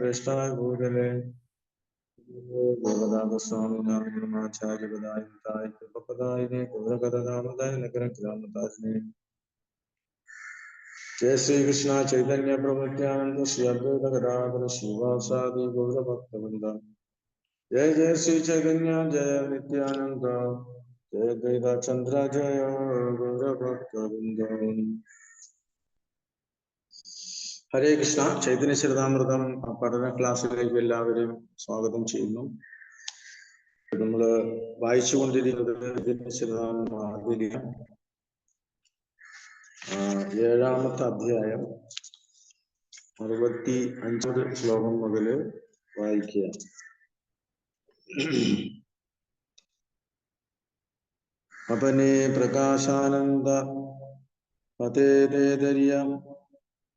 Krishna Gurule Devadava Swami Nagamacharya Vadai Papadai Guragadamadai Nagaragramadai Jai Sri Krishna Chaitanya Prabhu Nityananda Shri Advaita Gadadhara Srivasadi Gaura Bhaktavinda Jai Jai Sri Chaitanya Jaya Nityananda Jai Advaita Chandra Jaya Gaura Bhaktavinda Hare Krishna Chaitanya Charitamrtam പഠന ക്ലാസ്സിലേക്ക് എല്ലാവരെയും സ്വാഗതം ചെയ്യുന്നു. നമ്മൾ വായിച്ചുകൊണ്ടിരിക്കുന്നത് ചൈതന്യ ചരിതാമൃതം 7ാമത്തെ അധ്യായം 65 ശ്ലോകം മുതൽ വായിക്കുക. അപനേ പ്രകാശാനന്ദ പതേതേതരിയം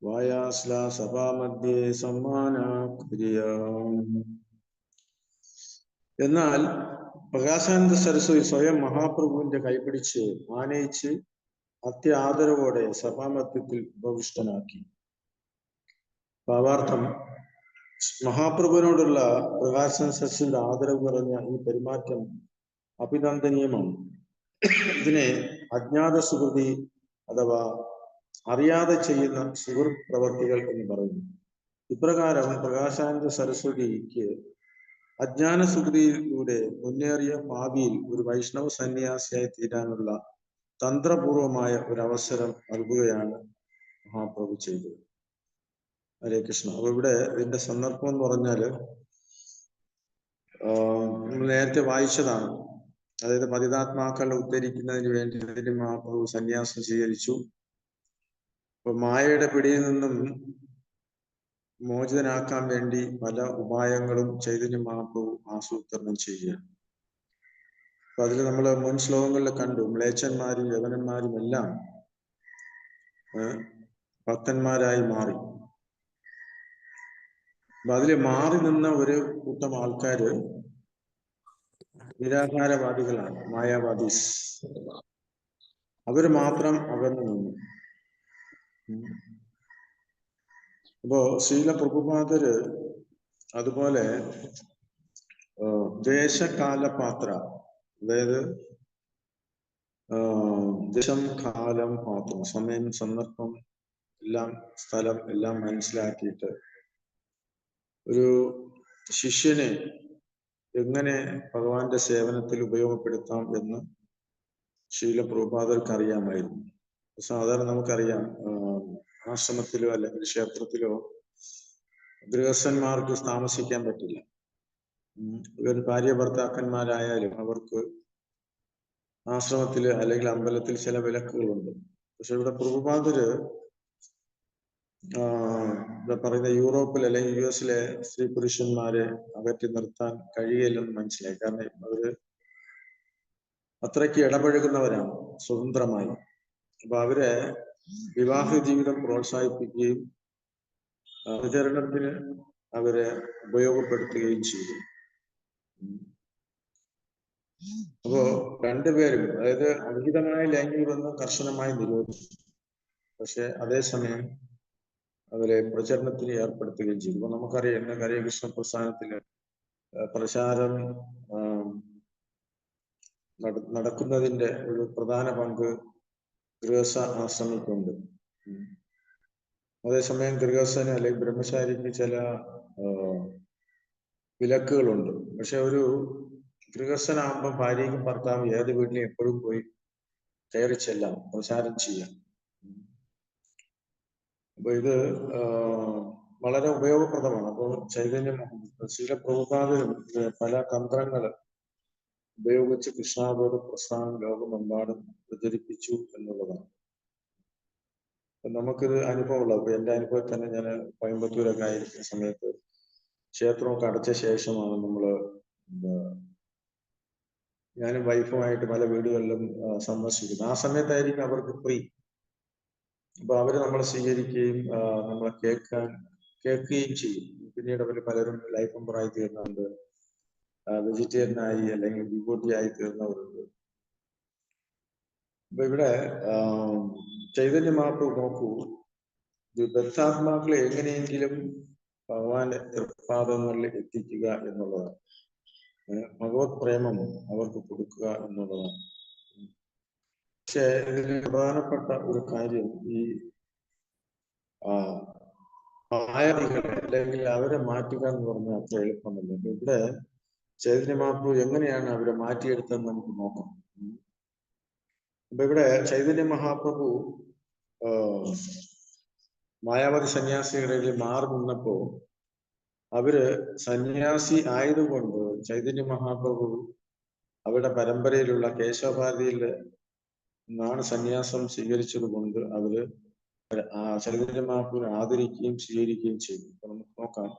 വായാസ്ല സഭാമധ്യേ സമ്മാനാക്രിയ. എന്നാൽ പ്രകാശാനന്ദ സരസ്വതി സ്വയം മഹാപ്രഭുവിന്റെ കൈപിടിച്ച് ആനയിച്ച് അത്യാദരവോടെ സഭാമധ്യത്തിൽ ഉപവിഷ്ടനാക്കി. ഭാവാർത്ഥം, മഹാപ്രഭുവിനോടുള്ള പ്രകാശാനന്ദ സരസ്വതിയുടെ ആദരവ് നിറഞ്ഞ ഈ പെരുമാറ്റം അഭിനന്ദനീയമാണ്. ഇതിനെ അജ്ഞാത സുഹൃതി അഥവാ അറിയാതെ ചെയ്യുന്ന സുഹൃത്ത് പ്രവർത്തികൾ എന്ന് പറയുന്നു. ഇപ്രകാരം പ്രകാശാനന്ദ സരസ്വതിക്ക് അജ്ഞാന സുഹൃതിയിലൂടെ മുന്നേറിയ ഭാവിയിൽ ഒരു വൈഷ്ണവ സന്യാസിയായി തീരാനുള്ള തന്ത്രപൂർവമായ ഒരു അവസരം നൽകുകയാണ് മഹാപ്രഭു ചെയ്തത്. ഹരേ കൃഷ്ണ. അപ്പൊ ഇവിടെ ഇതിന്റെ സന്ദർഭം എന്ന് പറഞ്ഞാല് നമ്മൾ നേരത്തെ വായിച്ചതാണ്. അതായത് പതിതാത്മാക്കളെ ഉദ്ധരിക്കുന്നതിന് വേണ്ടി മഹാപ്രഭു സന്യാസം സ്വീകരിച്ചു. അപ്പൊ മായയുടെ പിടിയിൽ നിന്നും മോചിതനാക്കാൻ വേണ്ടി പല ഉപായങ്ങളും ചൈതന്യ മഹാപ്രഭു ആസൂത്രണം ചെയ്യുക. അപ്പൊ അതിൽ നമ്മൾ മുൻ ശ്ലോകങ്ങളിൽ കണ്ടു, മ്ലേച്ഛന്മാരും യവനന്മാരും എല്ലാം ഭക്തന്മാരായി മാറി. അപ്പൊ അതില് മാറി നിന്ന ഒരു കൂട്ടം ആൾക്കാര് നിരാകാരവാദികളാണ്, മായാവാദീസ്. അവര് മാത്രം അകന്നു നിന്നു. അപ്പോ ശ്രീല പ്രഭുപാദര് അതുപോലെ ദേശകാലപാത്ര, അതായത് ദേശം, കാലം, പാത്രം, സമയം, സന്ദർഭം എല്ലാം, സ്ഥലം എല്ലാം മനസ്സിലാക്കിയിട്ട് ഒരു ശിഷ്യനെ എങ്ങനെ ഭഗവാന്റെ സേവനത്തിൽ ഉപയോഗപ്പെടുത്താം എന്ന് ശ്രീല പ്രഭുപാദർക്ക് അറിയാമായിരുന്നു. സാധാരണ നമുക്കറിയാം, ആശ്രമത്തിലോ അല്ലെങ്കിൽ ക്ഷേത്രത്തിലോ ഗൃഹസ്ഥന്മാർക്ക് താമസിക്കാൻ പറ്റില്ല. ഭാര്യ ഭർത്താക്കന്മാരായാലും അവർക്ക് ആശ്രമത്തില് അല്ലെങ്കിൽ അമ്പലത്തിൽ ചില വിലക്കുകളുണ്ട്. പക്ഷെ ഇവിടെ പ്രഭുപാദര് പറയുന്ന യൂറോപ്പിൽ അല്ലെങ്കിൽ US-ലെ സ്ത്രീ പുരുഷന്മാരെ അകറ്റി നിർത്താൻ കഴിയില്ലെന്ന് മനസ്സിലായി. കാരണം അവര് അത്രയ്ക്ക് ഇടപഴകുന്നവരാണ് സ്വതന്ത്രമായി. അപ്പൊ അവരെ വിവാഹ ജീവിതം പ്രോത്സാഹിപ്പിക്കുകയും പ്രചരണത്തിന് അവരെ ഉപയോഗപ്പെടുത്തുകയും ചെയ്തു. അപ്പോ രണ്ടുപേരും, അതായത് അവിഹിതമായ ലൈംഗിക ബന്ധം കർശനമായി നിരോധിച്ചു. പക്ഷെ അതേസമയം അവരെ പ്രചരണത്തിന് ഏർപ്പെടുത്തുകയും ചെയ്തു. അപ്പൊ നമുക്കറിയാം, ഇന്ന് ഹരേ കൃഷ്ണ പ്രസ്ഥാനത്തില് പ്രചാരം നടക്കുന്നതിന്റെ ഒരു പ്രധാന പങ്ക് ഗൃഹസ്ഥ ആശ്രമിക്കുന്നുണ്ട്. അതേസമയം ഗൃഹസ്ഥന് അല്ലെങ്കിൽ ബ്രഹ്മചാരിക്ക് ചില വിലക്കുകളുണ്ട്. പക്ഷെ ഒരു ഗൃഹസ്ഥനാകുമ്പോൾ ഭാര്യയ്ക്കും ഭർത്താവും ഏത് വീട്ടിലും എപ്പോഴും പോയി കയറി ചെല്ലാം, പ്രചാരം ചെയ്യാം. അപ്പൊ ഇത് വളരെ ഉപയോഗപ്രദമാണ്. അപ്പോൾ ചൈതന്യം ശ്രീല പ്രഭുപാദരും പല തന്ത്രങ്ങൾ ഉപയോഗിച്ച് കൃഷ്ണാബോധ പ്രസ്ഥാനം ലോകമെമ്പാടും പ്രചരിപ്പിച്ചു എന്നുള്ളതാണ്. നമുക്കിത് അനുഭവമുള്ളത്. അപ്പൊ എന്റെ അനുഭവത്തിൽ തന്നെ ഞാൻ കോയമ്പത്തൂരൊക്കെ ആയിരിക്കുന്ന സമയത്ത് ക്ഷേത്രമൊക്കെ അടച്ച ശേഷമാണ് ഞാനും വൈഫുമായിട്ട് പല വീടുകളിലും സന്ദർശിക്കുന്നത്. ആ സമയത്തായിരിക്കും അവർക്ക് ഫ്രീ. അപ്പൊ അവര് നമ്മളെ സ്വീകരിക്കുകയും നമ്മളെ കേൾക്കുകയും ചെയ്യും. പിന്നീട് അവർ പലരും ലൈഫ് മെമ്പറായി തീർന്നുണ്ട്, വെജിറ്റേറിയനായി അല്ലെങ്കിൽ ഡിവോട്ടിയായി തീർന്നവരുണ്ട്. അപ്പൊ ഇവിടെ ചൈതന്യ മഹാപ്രഭു നോക്കൂ, ബദ്ധാത്മാക്കളെ എങ്ങനെയെങ്കിലും ഭഗവാന്റെ തൃപ്പാദങ്ങളിൽ എത്തിക്കുക എന്നുള്ളതാണ്. ഭഗവത് പ്രേമം അവർക്ക് കൊടുക്കുക എന്നുള്ളതാണ്. പക്ഷെ ഇതിൽ പ്രധാനപ്പെട്ട ഒരു കാര്യം ഈ മായാവികളെ അല്ലെങ്കിൽ അവരെ മാറ്റുക എന്ന് പറഞ്ഞാൽ അത്ര എളുപ്പമല്ല. ഇവിടെ ചൈതന്യ മഹാപ്രഭു എങ്ങനെയാണ് അവരെ മാറ്റിയെടുത്തതെന്ന് നമുക്ക് നോക്കാം. അപ്പൊ ഇവിടെ ചൈതന്യ മഹാപ്രഭു മായാവതി സന്യാസികളിൽ മാറി നിന്നപ്പോ അവര് സന്യാസി ആയതുകൊണ്ട് ചൈതന്യ മഹാപ്രഭു അവരുടെ പരമ്പരയിലുള്ള കേശവഭാരതിയിൽ നിന്നാണ് സന്യാസം സ്വീകരിച്ചത് കൊണ്ട് അവര് ചൈതന്യ മഹാപ്രഭുവിനെ ആദരിക്കുകയും സ്വീകരിക്കുകയും ചെയ്തു. അപ്പൊ നമുക്ക് നോക്കാം.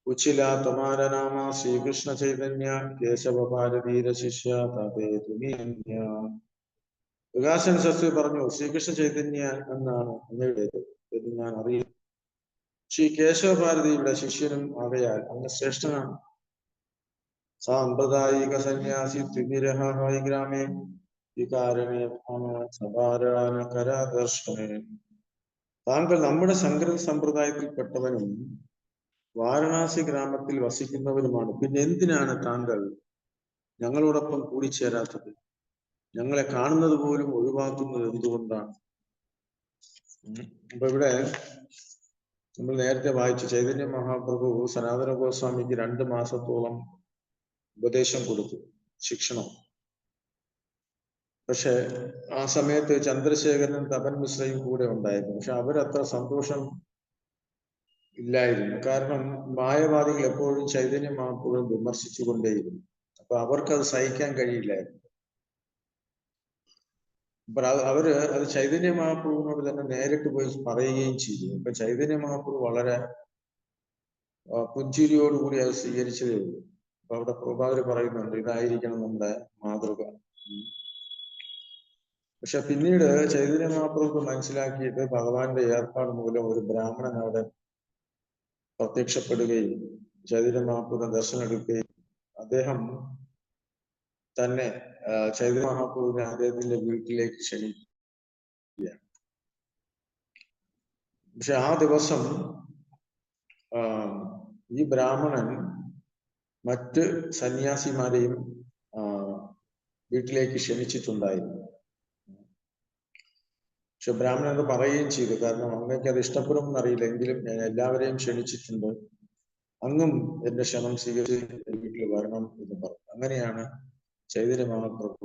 ഉച്ചില തുമാര നാമ ശ്രീകൃഷ്ണ ചൈതന്യ കേശവ ഭാരതീര ശിഷ്യ തതേ തുമിയന്യ. പ്രകാശൻ ശാസ്ത്രി പറഞ്ഞു, ശ്രീകൃഷ്ണ ചൈതന്യ എന്നാണ് അങ്ങയുടേത് എന്ന് ഞാൻ അറിയുന്നു. ശ്രീ കേശവ ഭാരതിയുടെ ശിഷ്യനും ആകയാൽ അങ്ങ് ശ്രേഷ്ഠനാണ്. സാമ്പ്രദായിക സന്യാസി ത്രിവിരഹായി ഗ്രാമേ വികാരണേ സഭാരണകരാദർശനേ. താങ്കൾ നമ്മുടെ സംഘ സമ്പ്രദായത്തിൽപ്പെട്ടവനും വാരണാസി ഗ്രാമത്തിൽ വസിക്കുന്നവരുമാണ്. പിന്നെ എന്തിനാണ് താങ്കൾ ഞങ്ങളോടൊപ്പം കൂടിച്ചേരാത്തത്? ഞങ്ങളെ കാണുന്നത് പോലും ഒഴിവാക്കുന്നത് എന്തുകൊണ്ടാണ്? അപ്പൊ ഇവിടെ നമ്മൾ നേരത്തെ വായിച്ചു, ചൈതന്യ മഹാപ്രഭു സനാതന ഗോസ്വാമിക്ക് 2 മാസത്തോളം ഉപദേശം കൊടുത്തു, ശിക്ഷണം. പക്ഷെ ആ സമയത്ത് ചന്ദ്രശേഖരനും തപൻ മിശ്രയും കൂടെ ഉണ്ടായിരുന്നു. പക്ഷെ അവരത്ര സന്തോഷം ഇല്ലായിരുന്നു. കാരണം മായവാദികൾ എപ്പോഴും ചൈതന്യ മഹാപ്രഭുവിനെ വിമർശിച്ചു കൊണ്ടേയിരുന്നു. അപ്പൊ അവർക്കത് സഹിക്കാൻ കഴിയില്ലായിരുന്നു. അപ്പൊ അവര് അത് ചൈതന്യ മഹാപ്രഭുവിനോട് തന്നെ നേരിട്ട് പോയി പറയുകയും ചെയ്തു. അപ്പൊ ചൈതന്യ മഹാപ്രഭു വളരെ പുഞ്ചിരിയോടുകൂടി അത് സ്വീകരിച്ചതേ ഉള്ളൂ. അപ്പൊ അവിടെ പ്രഭാകര് പറയുന്നുണ്ട്, ഇതായിരിക്കണം നമ്മുടെ മാതൃക. പക്ഷെ പിന്നീട് ചൈതന്യ മഹാപ്രഭു മനസ്സിലാക്കിയിട്ട് ഭഗവാന്റെ ഏർപ്പാട് മൂലം ഒരു ബ്രാഹ്മണൻ അവിടെ പ്രത്യക്ഷപ്പെടുകയും ചൈതന്യ മഹാപ്രഭുവിനെ ദർശനം എടുക്കുകയും അദ്ദേഹം തന്നെ ചൈതന്യ മഹാപ്രഭുവിനെ അദ്ദേഹത്തിന്റെ വീട്ടിലേക്ക് ക്ഷണിക്കുകയാണ്. പക്ഷെ ആ ദിവസം ഈ ബ്രാഹ്മണൻ മറ്റ് സന്യാസിമാരെയും വീട്ടിലേക്ക് ക്ഷണിച്ചിട്ടുണ്ടായിരുന്നു. പക്ഷെ ബ്രാഹ്മണൻ അത് പറയുകയും ചെയ്തു, കാരണം അങ്ങേക്ക് അത് ഇഷ്ടപ്പെടുമെന്ന് അറിയില്ല, എങ്കിലും ഞാൻ എല്ലാവരെയും ക്ഷണിച്ചിട്ടുണ്ട്, അങ്ങും എന്റെ ക്ഷണം സ്വീകരിച്ച് വീട്ടിൽ വരണം എന്ന് പറഞ്ഞു. അങ്ങനെയാണ് ചൈതന്യ മഹാപ്രഭു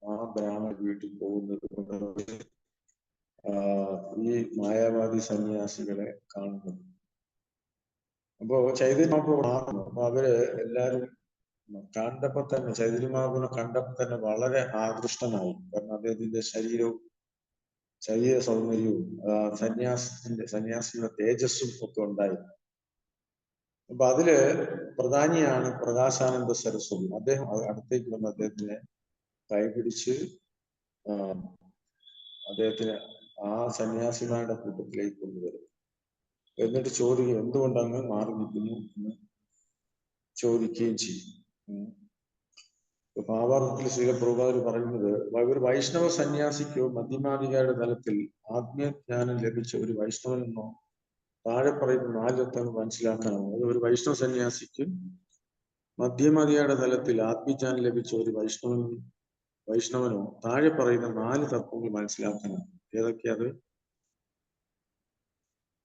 ആ ബ്രാഹ്മണ വീട്ടിൽ പോകുന്നത് കൊണ്ട് ഈ മായാവാദി സന്യാസികളെ കാണുന്നത്. അപ്പോ ചൈതന്യ മഹാപ്രഭു അപ്പൊ അവര് എല്ലാരും കണ്ടപ്പോ തന്നെ, ചൈതന്യ മഹാപ്രഭുവിനെ കണ്ടപ്പോ തന്നെ വളരെ ആകൃഷ്ടനായി. കാരണം അദ്ദേഹത്തിന്റെ ശരീര സൗന്ദര്യവും സന്യാസിയുടെ തേജസ്സും ഒക്കെ ഉണ്ടായിരുന്നു. അപ്പൊ അതില് പ്രധാനിയാണ് പ്രകാശാനന്ദ സരസ്വതി. അദ്ദേഹം അടുത്തേക്ക് വന്ന് അദ്ദേഹത്തിനെ കൈപിടിച്ച് അദ്ദേഹത്തിന് ആ സന്യാസിമാരുടെ കൂട്ടത്തിലേക്ക് കൊണ്ടുവരും. എന്നിട്ട് ചോദിക്കും, എന്തുകൊണ്ടങ്ങ് മാറി നിൽക്കുന്നു എന്ന് ചോദിക്കുകയും ചെയ്യും. ഭാവാർത്ഥത്തിൽ ശ്രീ പ്രഭുപാദർ പറയുന്നത്, ഒരു വൈഷ്ണവ സന്യാസിക്കോ മധ്യമാധികാരുടെ തലത്തിൽ ആത്മീയജ്ഞാനം ലഭിച്ച ഒരു വൈഷ്ണവനെന്നോ താഴെ പറയുന്ന 4 തത്വങ്ങൾ മനസ്സിലാക്കാനാവും. അത് ഒരു വൈഷ്ണവ സന്യാസിക്ക് മധ്യമാധികാരുടെ തലത്തിൽ ആത്മീയജ്ഞാനം ലഭിച്ച ഒരു വൈഷ്ണവനോ താഴെ പറയുന്ന 4 തത്വങ്ങൾ മനസ്സിലാക്കാനാവും. ഏതൊക്കെയത്?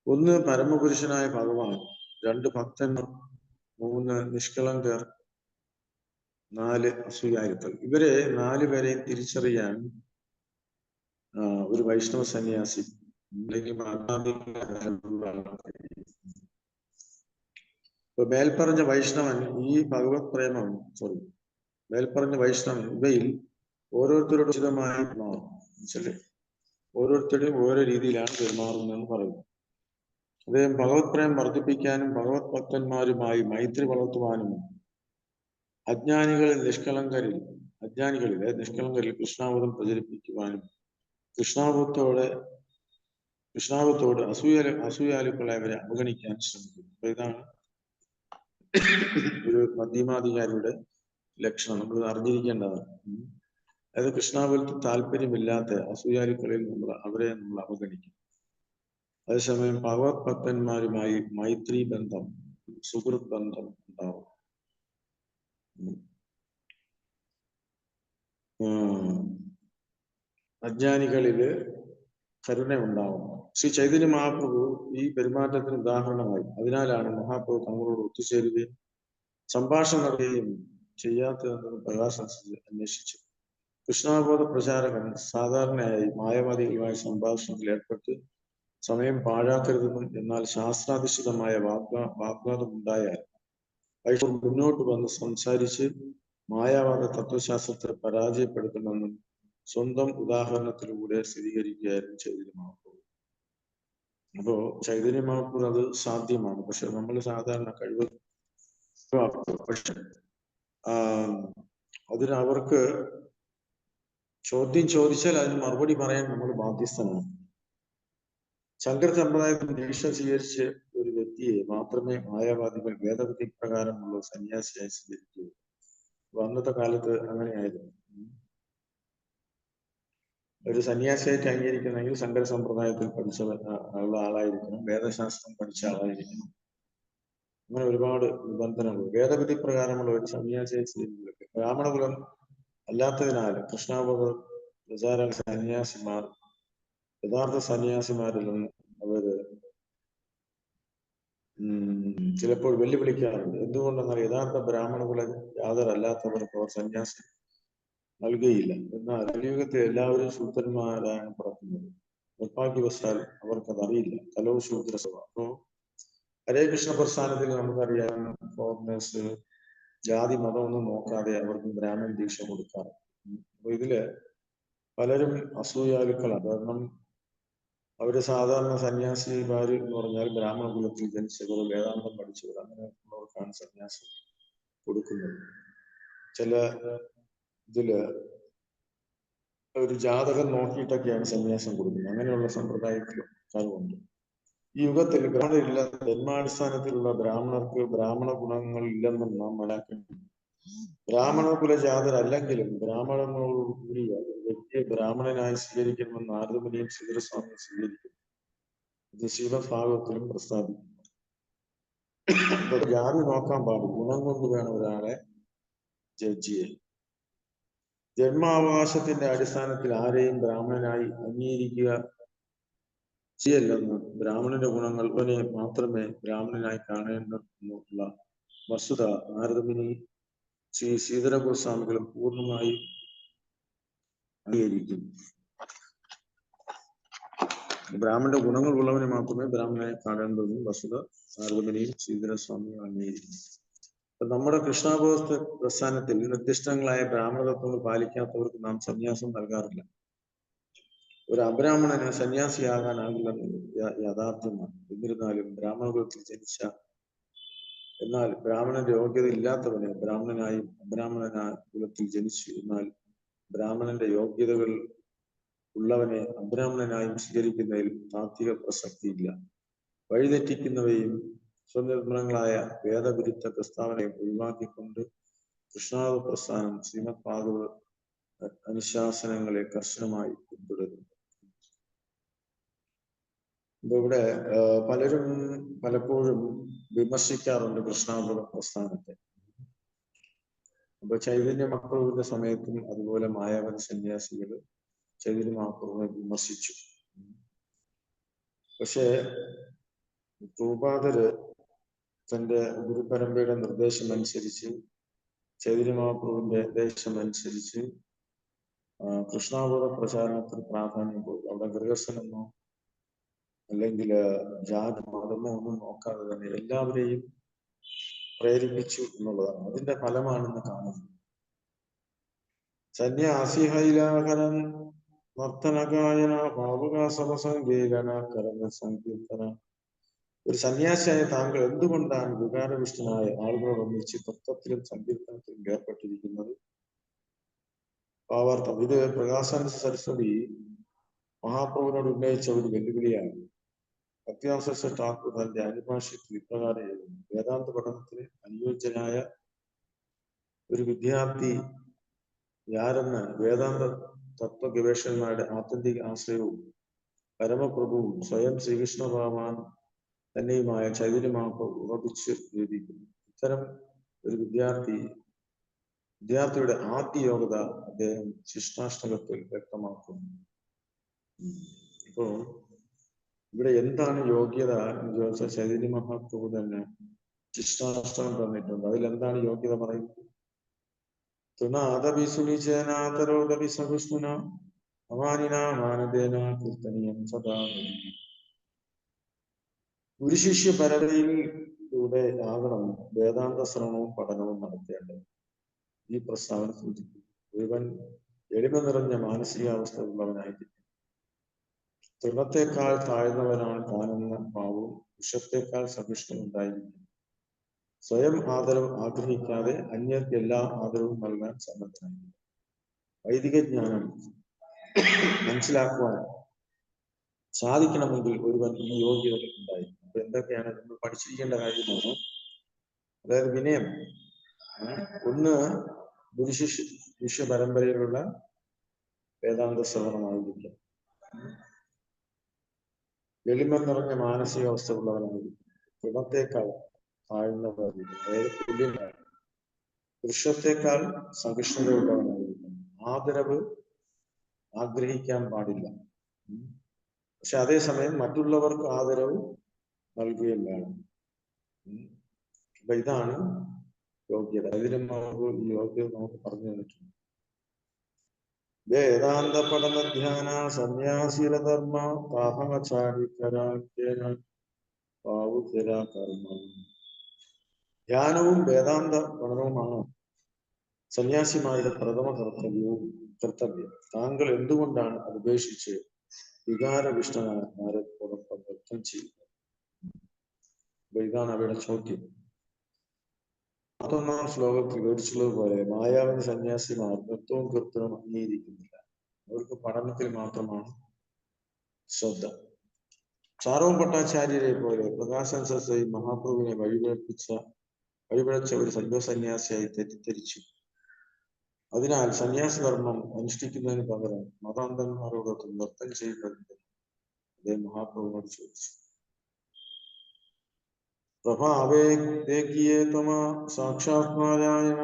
1 പരമപുരുഷനായ ഭഗവാൻ, 2 ഭക്തന്മാർ, 3 നിഷ്കളങ്കർ, 4 അസൂയാലുക്കൾ. ഇവരെ 4 പേരെയും തിരിച്ചറിയാൻ ഒരു വൈഷ്ണവ സന്യാസി അല്ലെങ്കിൽ മേൽപ്പറഞ്ഞ വൈഷ്ണവൻ ഈ ഭഗവത് പ്രേമം മേൽപ്പറഞ്ഞ വൈഷ്ണവൻ ഇവയിൽ ഓരോരുത്തരോട് ഉചിതമായി മാറും. ഓരോരുത്തരുടെയും ഓരോ രീതിയിലാണ് പെരുമാറുന്നതെന്ന് പറയുന്നു. അദ്ദേഹം ഭഗവത് പ്രേമം വർദ്ധിപ്പിക്കാനും ഭഗവത് ഭക്തന്മാരുമായി മൈത്രി വളർത്തുവാനും അജ്ഞാനികളിൽ നിഷ്കളങ്കരിൽ കൃഷ്ണാവതം പ്രചരിപ്പിക്കുവാനും കൃഷ്ണാവത്തോട് അസൂയാലുക്കളെ അവരെ അവഗണിക്കാൻ ശ്രമിക്കും. അപ്പൊ ഇതാണ് ഒരു മധ്യമാധികാരിയുടെ ലക്ഷണം. നമ്മൾ അറിഞ്ഞിരിക്കേണ്ടതാണ്. അതായത് കൃഷ്ണാവലത്തിൽ താല്പര്യമില്ലാത്ത അസൂയാലുക്കളിൽ അവരെ നമ്മൾ അവഗണിക്കും. അതേസമയം ഭഗവത് ഭക്തന്മാരുമായി മൈത്രി ബന്ധം, സുഹൃത്ത് ബന്ധം ഉണ്ടാവും. അജ്ഞാനികളില് കരുണ ഉണ്ടാവും. ശ്രീ ചൈതന്യ മഹാപ്രഭു ഈ പെരുമാറ്റത്തിന് ഉദാഹരണമായി. അതിനാലാണ് മഹാപ്രഭു തങ്ങളോട് ഒത്തുചേരുകയും സംഭാഷണം നടത്തുകയും ചെയ്യാത്തതെന്ന് പ്രകാശം അന്വേഷിച്ചു. കൃഷ്ണാബോധ പ്രചാരകൻ സാധാരണയായി മായാവാദികളുമായി സംഭാഷണത്തിൽ ഏർപ്പെട്ട് സമയം പാഴാക്കരുതെന്നും എന്നാൽ ശാസ്ത്രാധിഷ്ഠിതമായ വാഗ്വാദം ഉണ്ടായാൽ വൈഷ്ണവർ മുന്നോട്ട് വന്ന് സംസാരിച്ച് മായാവാദ തത്വശാസ്ത്രത്തെ പരാജയപ്പെടുത്തുമെന്നും സ്വന്തം ഉദാഹരണത്തിലൂടെ സ്ഥിരീകരിക്കുകയായിരുന്നു ചൈതന്യ മഹാപ്രഭു. അപ്പോ ചൈതന്യ മഹാപ്രഭു അത് സാധ്യമാണ്. പക്ഷെ നമ്മൾ സാധാരണ കഴിവ് പക്ഷെ അതിന് അവർക്ക് ചോദ്യം ചോദിച്ചാൽ അതിന് മറുപടി പറയാൻ നമ്മൾ ബാധ്യസ്ഥനാണ്. ശങ്കര സമ്പ്രദായത്തിൽ ദീക്ഷ സ്വീകരിച്ച് ഒരു വ്യക്തിയെ മാത്രമേ മായാവാദികൾ വേദവിധി പ്രകാരമുള്ള സന്യാസിയായി സ്വീകരിക്കൂ. അന്നത്തെ കാലത്ത് അങ്ങനെയായിരുന്നു. ഒരു സന്യാസിയായിട്ട് അംഗീകരിക്കണമെങ്കിൽ ശങ്കര സമ്പ്രദായത്തിൽ പഠിച്ച ഉള്ള ആളായിരിക്കണം, വേദശാസ്ത്രം പഠിച്ച ആളായിരിക്കണം. അങ്ങനെ ഒരുപാട് നിബന്ധനകൾ. വേദവിധി പ്രകാരമുള്ള ഒരു സന്യാസിയെ സ്വീകരിക്കുക. ബ്രാഹ്മണകുലം അല്ലാത്തതിനാൽ കൃഷ്ണാബോധ പ്രചാരക സന്യാസിമാർ യഥാർത്ഥ സന്യാസിമാരിൽ നിന്ന് അവര് ചിലപ്പോൾ വെല്ലുവിളിക്കാറുണ്ട്. എന്തുകൊണ്ടെന്നാൽ യഥാർത്ഥ ബ്രാഹ്മണകുല യാതൊരല്ലാത്തവർക്ക് അവർ സന്യാസം നൽകുകയില്ല. എന്നാൽ കലിയുഗത്തിൽ എല്ലാവരും ശൂദ്രന്മാരാണ് പിറക്കുന്നത്. നിർഭാഗ്യവശാൽ അവർക്കത് അറിയില്ല. കലോ ശൂദ്ര സ്വഭാവം. അപ്പോ ഹരേ കൃഷ്ണ പ്രസ്ഥാനത്തിൽ നമുക്കറിയാം, ഫോറിനേഴ്സ് ജാതി മതമൊന്നും നോക്കാതെ അവർക്ക് ബ്രാഹ്മൺ ദീക്ഷ കൊടുക്കാറ്. അപ്പൊ ഇതില് പലരും അസൂയാലുക്കളാണ്. കാരണം അവര് സാധാരണ സന്യാസിമാര് എന്ന് പറഞ്ഞാൽ ബ്രാഹ്മണ കുലത്തിൽ ജനിച്ചവർ, വേദാന്തം പഠിച്ചവർ, അങ്ങനെയുള്ളവർക്കാണ് സന്യാസം കൊടുക്കുന്നത്. ചില ഇതില് ഒരു ജാതകം നോക്കിയിട്ടൊക്കെയാണ് സന്യാസം കൊടുക്കുന്നത്. അങ്ങനെയുള്ള സമ്പ്രദായത്തിൽ കാര്യമുണ്ട്. ഈ യുഗത്തിൽ ബ്രാഹ്മണരില്ല, ജന്മാടിസ്ഥാനത്തിലുള്ള ബ്രാഹ്മണർക്ക് ബ്രാഹ്മണ ഗുണങ്ങൾ ഇല്ലെന്നും നാം മനസ്സിലാക്കുന്നു. ബ്രാഹ്മണ കുലജാതരല്ലെങ്കിലും ബ്രാഹ്മണങ്ങളോടുകൂടി വ്യക്തിയെ ബ്രാഹ്മണനായി സ്വീകരിക്കണമെന്ന് നാരദമുനിയും ശ്രീധരസ്വാമിയും സ്വീകരിക്കുന്നു. ഇത് ശ്രീമദ്ഭാഗവത്തിലും പ്രസ്താവിക്കുന്നു. ജാതി നോക്കാൻ പാടില്ല, ഗുണം കൊണ്ട് വേണം ഒരാളെ ജഡ്ജ് ചെയ്യാൻ. ജന്മാവകാശത്തിന്റെ അടിസ്ഥാനത്തിൽ ആരെയും ബ്രാഹ്മണനായി അംഗീകരിക്കുക ശരിയല്ലെന്ന്, ബ്രാഹ്മണന്റെ ഗുണങ്ങൾ അവനെ മാത്രമേ ബ്രാഹ്മണനായി കാണേണ്ടെന്നുള്ള വസ്തുത നാരദമുനി ശ്രീ ശ്രീധര ഗോസ്വാമികളും പൂർണ്ണമായി അംഗീകരിക്കുന്നു. ബ്രാഹ്മണന്റെ ഗുണങ്ങൾ ഉള്ളവനെ മാത്രമേ ബ്രാഹ്മണനെ കാണേണ്ടതെന്നും വസ്തുത നാരദമുനിയും ശ്രീധരസ്വാമിയും അംഗീകരിക്കുന്നു. അപ്പൊ നമ്മുടെ കൃഷ്ണാബോധ പ്രസ്ഥാനത്തിൽ നിർദ്ദിഷ്ടങ്ങളായ ബ്രാഹ്മണ തത്വങ്ങൾ പാലിക്കാത്തവർക്ക് നാം സന്യാസം നൽകാറില്ല. ഒരു അബ്രാഹ്മണന് സന്യാസിയാകാനാകില്ലെന്ന് യാഥാർത്ഥ്യമാണ്. എന്നിരുന്നാലും ബ്രാഹ്മണകുലത്തിൽ ജനിച്ച എന്നാൽ ബ്രാഹ്മണന്റെ യോഗ്യത ഇല്ലാത്തവന് ബ്രാഹ്മണനായും അബ്രാഹ്മണനായ കുലത്തിൽ ജനിച്ചു എന്നാൽ ബ്രാഹ്മണന്റെ യോഗ്യതകൾ ഉള്ളവനെ അബ്രാഹ്മണനായും സ്വീകരിക്കുന്നതിൽ താത്വിക പ്രസക്തിയില്ല. വഴിതെറ്റിക്കുന്നവയും സ്വനിർമ്മലങ്ങളായ വേദവിരുദ്ധ പ്രസ്താവനയും ഒഴിവാക്കിക്കൊണ്ട് കൃഷ്ണാബോധ പ്രസ്ഥാനം ശ്രീമദ് ഭാഗവത അനുശാസനങ്ങളെ കർശനമായി പിന്തുടരുന്നു. ഇവിടെ പലരും പലപ്പോഴും വിമർശിക്കാറുണ്ട് കൃഷ്ണാബോധ പ്രസ്ഥാനത്തെ. അപ്പൊ ചൈതന്യ മഹാപ്രഭുവിന്റെ സമയത്തും അതുപോലെ മായാവതി സന്യാസികൾ ചൈതന്യ മഹാപ്രഭുവിനെ വിമർശിച്ചു. പക്ഷേ പ്രഭുപാദര് തന്റെ ഗുരുപരമ്പരയുടെ നിർദ്ദേശം അനുസരിച്ച്, ചൈതന്യ മഹാപ്രഭുവിന്റെ നിർദ്ദേശം അനുസരിച്ച് കൃഷ്ണാബോധ പ്രചാരണത്തിന് പ്രാധാന്യം കൊടുക്കും. അവിടെ ഗൃഹസ്ഥനെന്നോ അല്ലെങ്കിൽ ജാതി മതമോ ഒന്നും നോക്കാതെ തന്നെ എല്ലാവരെയും പ്രേരിപ്പിച്ചു എന്നുള്ളതാണ്. അതിന്റെ ഫലമാണെന്ന് കാണുന്നു. സന്യാസിഹൈലാഹരൻ നർത്തനഗായന ഭാവുകാസവസംഗീകന കരന സങ്കീർത്തന. ഒരു സന്യാസിയായ താങ്കൾ എന്തുകൊണ്ടാണ് വികാരവിഷ്ടനായ ആളുകളൊന്നിച്ച് നൃത്തത്തിലും സങ്കീർത്തനത്തിലും ഏർപ്പെട്ടിരിക്കുന്നത്? ഭാവാർത്ഥം. ഇത് പ്രകാശാനന്ദ സരസ്വതി മഹാപ്രഭുവിനോട് ഉന്നയിച്ച ഒരു വെല്ലുവിളിയാണ്. ഭക്തിദാസ ഠാക്കൂർ തന്റെ അനുഭാഷ്യത്തിൽ ഇപ്രകാരം എഴുതുന്നു: വേദാന്ത പഠനത്തിന് അനുയോജ്യനായ ഒരു വിദ്യാർത്ഥി യാരെന്ന് വേദാന്ത തത്വ ഗവേഷകന്മാരുടെ ആത്യന്തിക ആശ്രയവും പരമപ്രഭുവും സ്വയം ശ്രീകൃഷ്ണ ഭഗവാൻ തന്നെയുമായ ചൈതന്യമാപ്പ് ഉറപ്പിച്ച് എഴുതിയിരിക്കുന്നു. ഇത്തരം ഒരു വിദ്യാർത്ഥിയുടെ ആദ്യ യോഗ്യത അദ്ദേഹം ശിഷ്ടാഷ്ടകത്തിൽ വ്യക്തമാക്കുന്നു. ഇപ്പോ ഇവിടെ എന്താണ് യോഗ്യത എന്ന് ചോദിച്ചാൽ ചൈതന്യ മഹാപ്രഭു തന്നെ ശിഷ്ടാഷ്ടകം തന്നിട്ടുണ്ട്. അതിലെന്താണ് യോഗ്യത പറയുന്നത്? തൃണാദപി സുനിചേനാതരോദപി സഹിഷ്ണുന അമാനിന മാനദേന കീർത്തനീയം സദാ. ഗുരുശിഷ്യ പരമ്പരയിലൂടെ ആകണം വേദാന്ത ശ്രവണവും പഠനവും നടത്തേണ്ടത്. ഈ പ്രസ്താവന സൂചിപ്പിക്കുന്നു. ഒരുവൻ എളിമ നിറഞ്ഞ മാനസികാവസ്ഥ ഉള്ളവനായിരിക്കും. തൃണത്തെക്കാൾ താഴ്ന്നവനാണ് താനെന്ന ഭാവവും വിഷത്തേക്കാൾ സഹിഷ്ണും ഉണ്ടായിരിക്കും. സ്വയം ആദരവ് ആഗ്രഹിക്കാതെ അന്യർക്ക് എല്ലാ ആദരവും നൽകാൻ സന്നദ്ധനായിരിക്കും. വൈദിക ജ്ഞാനം മനസ്സിലാക്കുവാൻ സാധിക്കണമെങ്കിൽ ഒരുവൻ ഈ യോഗ്യത ഉണ്ടായിരിക്കും. അപ്പൊ എന്തൊക്കെയാണ് നമ്മൾ പഠിച്ചിരിക്കേണ്ട കാര്യമാണ്? അതായത് വിനയം. ഒന്ന്, ഗുരുശിഷ്യ പരമ്പരയിലുള്ള വേദാന്ത ശ്രവണമായിരിക്കും. എളിമ നിറഞ്ഞ മാനസികാവസ്ഥ ഉള്ളവനായിരിക്കും. ഗുണത്തേക്കാൾ താഴ്ന്നവരായിരിക്കും. അതായത് തുല്യനാണ്. വൃക്ഷത്തേക്കാൾ സഹിഷ്ണുതയുള്ളവനായിരിക്കും. ആദരവ് ആഗ്രഹിക്കാൻ പാടില്ല. പക്ഷെ അതേസമയം മറ്റുള്ളവർക്ക് ആദരവ് നൽകുകയും വേണം. അപ്പൊ ഇതാണ് യോഗ്യത. ഇതിലും ഈ യോഗ്യത നമുക്ക് പറഞ്ഞു തന്നിട്ടുണ്ട്. വേദാന്ത പഠന ധ്യാന സന്യാസീരധർമ്മ താപമചാരികരാഖ്യേന പാവുചര കർമ്മ. ധ്യാനവും വേദാന്ത പഠനവുമാണ് സന്യാസിമാരുടെ പ്രഥമ കർത്തവ്യം. താങ്കൾ എന്തുകൊണ്ടാണ് അത് ഉപേക്ഷിച്ച് വികാരവിഷ്ടനാരത്തോടൊപ്പം നൃത്തം ചെയ്യുന്നത്? അപ്പൊ ഇതാണ് അവരുടെ ചോദ്യം. 1 ശ്ലോകത്തിൽ വിവരിച്ചുള്ളത് പോലെ മായാവതി സന്യാസിമാർ നൃത്തവും കീർത്തനവും അംഗീകരിക്കുന്നില്ല. അവർക്ക് പഠനത്തിൽ മാത്രമാണ് ശ്രദ്ധ. ചാറോ ഭട്ടാചാര്യരെ പോലെ പ്രകാശൻ സരസ്വതി മഹാപ്രഭുവിനെ വഴിപിഴച്ച ഒരു സന്യാസിയായി തെറ്റിദ്ധരിച്ചു. അതിനാൽ സന്യാസധർമ്മം അനുഷ്ഠിക്കുന്നതിന് പകരം മതാന്തന്മാരോടൊത്ത് നൃത്തം ചെയ്യുന്നതിന് അദ്ദേഹം മഹാപ്രഭുവിനോട് ചോദിച്ചു. പ്രഭാവേക്കിയേ ത്വമ സാക്ഷാത്മാരായണ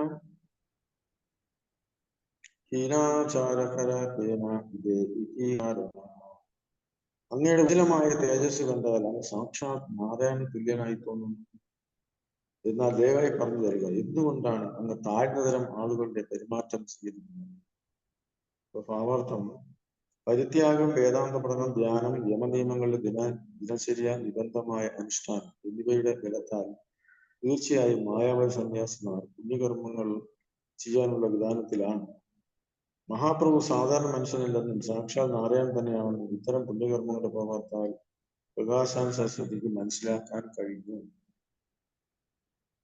അങ്ങയുടെ ഉജ്ജ്വലമായ തേജസ് കണ്ടാൽ അങ്ങ് സാക്ഷാത് നാരായണ തുല്യനായി തോന്നുന്നു. എന്നാൽ ദയവായി പറഞ്ഞു തരിക, എന്തുകൊണ്ടാണ് അങ്ങ് താഴ്ന്നതരം ആളുകളുടെ പെരുമാറ്റം സ്വീകരിക്കുന്നത്? ഭാവാർത്ഥം: പരിത്യാഗം, വേദാന്ത പഠനം, ധ്യാനം, യമനിയമങ്ങളുടെ ദിനചര്യ, നിബന്ധമായ അനുഷ്ഠാനം എന്നിവയുടെ ബലത്താൽ തീർച്ചയായും മായാവതി സന്യാസിമാർ പുണ്യകർമ്മങ്ങൾ ചെയ്യാനുള്ള വിധാനത്തിലാണ്. മഹാപ്രഭു സാധാരണ മനുഷ്യനല്ലെന്നും സാക്ഷാൽ നാരായണൻ തന്നെയാണെന്നും ഇത്തരം പുണ്യകർമ്മങ്ങളുടെ പ്രവർത്താൽ പ്രകാശാൻ സരസ്വതിക്ക് മനസ്സിലാക്കാൻ കഴിഞ്ഞു.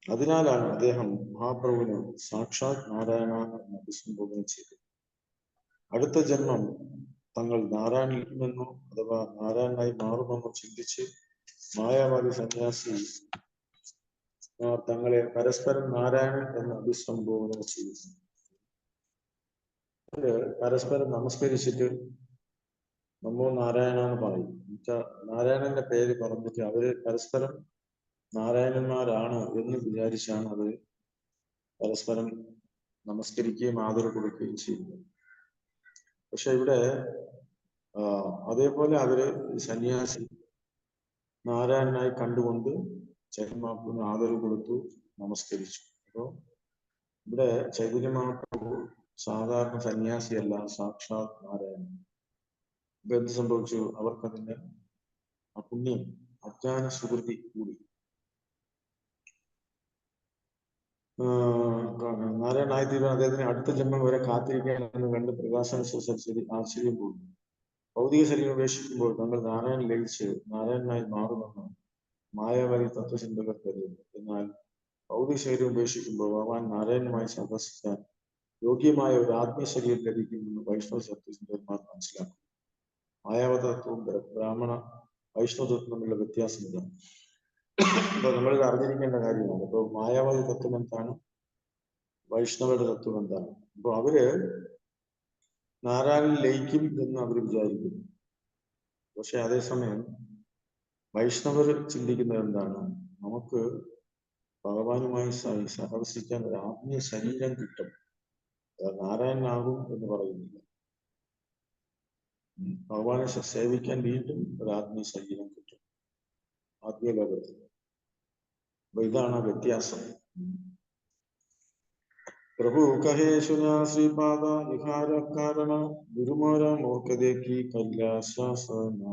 അതിനാലാണ് അദ്ദേഹം മഹാപ്രഭുവിനെ സാക്ഷാത് നാരായണ എന്ന് അഭിസംബോധന ചെയ്തത്. അടുത്ത ജന്മം തങ്ങൾ നാരായണനിലെന്നോ അഥവാ നാരായണനായി മാറുമെന്നോ ചിന്തിച്ച് മായാവാദി സന്യാസി തങ്ങളെ പരസ്പരം നാരായണൻ എന്ന് അഭിസംബോധന ചെയ്യുന്നു. പരസ്പരം നമസ്കരിച്ചിട്ട് നമോ നാരായണ എന്ന് പറയും. നാരായണന്റെ പേര് പറഞ്ഞിട്ട് അവര് പരസ്പരം നാരായണന്മാരാണ് എന്ന് വിചാരിച്ചാണ് അത് പരസ്പരം നമസ്കരിക്കുകയും ആദരവ് കൊടുക്കുകയും ചെയ്യുന്നത്. പക്ഷെ ഇവിടെ അതേപോലെ അവര് സന്യാസി നാരായണനായി കണ്ടുകൊണ്ട് ചൈതന്യമാപ്രഭുവിന് ആദരവ് കൊടുത്തു, നമസ്കരിച്ചു. അപ്പോ ഇവിടെ ചൈതന്യമാപ്രഭു സാധാരണ സന്യാസിയല്ല, സാക്ഷാത് നാരായണൻ. ഇപ്പൊ എന്ത് സംഭവിച്ചു? അവർക്കതിന്റെ ആ പുണ്യം, അജ്ഞാന സുഹൃത്തി കൂടി. നാരായണനായി തീരുവാൻ അദ്ദേഹത്തിന് അടുത്ത ജന്മം വരെ കാത്തിരിക്കാനെന്ന് കണ്ട് പ്രകാശന സരസ്വതി ആശ്ചര്യം പോകുന്നു. ഭൗതിക ശരീരം ഉപേക്ഷിക്കുമ്പോൾ തങ്ങൾ നാരായണൻ ലയിച്ച് നാരായണനായി മാറുമെന്ന് മായാവതി തത്വചിന്തകർ കരുതുന്നു. എന്നാൽ ഭൗതിക ശരീരം ഉപേക്ഷിക്കുമ്പോൾ ഭഗവാൻ നാരായണനുമായി സന്ദർശിക്കാൻ യോഗ്യമായ ഒരു ആത്മീയശരീരം ലഭിക്കുമെന്ന് വൈഷ്ണവ തത്വചിന്തകന്മാർ മനസ്സിലാക്കും. മായാവത തത്വവും ബ്രാഹ്മണ വൈഷ്ണവ തത്വം തമ്മിലുള്ള വ്യത്യാസമില്ല. അപ്പൊ നമ്മളിത് അറിഞ്ഞിരിക്കേണ്ട കാര്യമാണ്. ഇപ്പൊ മായാവതി തത്വം എന്താണ്, വൈഷ്ണവയുടെ തത്വം എന്താണ്? അപ്പൊ അവര് നാരായണൻ ലയിക്കും എന്ന് അവർ വിചാരിക്കുന്നു. പക്ഷെ അതേസമയം വൈഷ്ണവർ ചിന്തിക്കുന്നത് എന്താണ്? നമുക്ക് ഭഗവാനുമായി സഹവസിക്കാൻ ഒരു ആത്മീയ ശരീരം കിട്ടും. നാരായണനാകും എന്ന് പറയുന്നില്ല. ഭഗവാനെ സേവിക്കാൻ വീണ്ടും ഒരു ആത്മീയ ശരീരം കിട്ടും ആത്മീയ ലോകത്തിൽ. അപ്പൊ ഇതാണ് വ്യത്യാസം. प्रभु कहे सुना श्रीपाद विहार कारण ഗുരുമാര മോർക്കതേക്ക് കൈലാസാസന.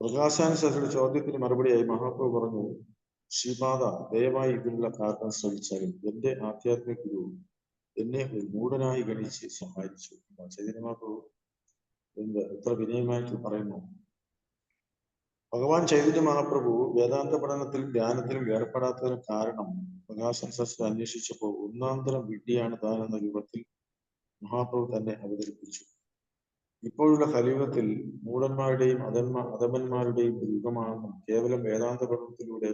പ്രകാശാനുസരിച്ചുള്ള ചോദ്യത്തിന് മറുപടിയായി മഹാപ്രഭു പറഞ്ഞു, ശ്രീപാദ ദയവായി ഇതിനുള്ള കാരണം ശ്രമിച്ചാലും എന്റെ ആധ്യാത്മിക ഗുരു എന്നെ ഒരു മൂഢനായി ഗണിച്ച് സഹായിച്ചു. ചൈതന്യ മഹാപ്രഭു എത്ര വിനയമായിട്ട് പറയുന്നു. ഭഗവാൻ ചൈതന്യ മഹാപ്രഭു വേദാന്ത പഠനത്തിലും ധ്യാനത്തിലും ഏർപ്പെടാത്തതിന് കാരണം പ്രകാശൻ ശാസ്ത്രം അന്വേഷിച്ചപ്പോൾ ഒന്നാന്തരം വിഡ്ഢിയാണ് താൻ എന്ന രൂപത്തിൽ മഹാപ്രഭു തന്നെ അവതരിപ്പിച്ചു. ഇപ്പോഴുള്ള കലിയുഗത്തിൽ മൂഢന്മാരുടെയും അധമന്മാരുടെയും യുഗമാണെന്നും കേവലം വേദാന്ത പഠനത്തിലൂടെ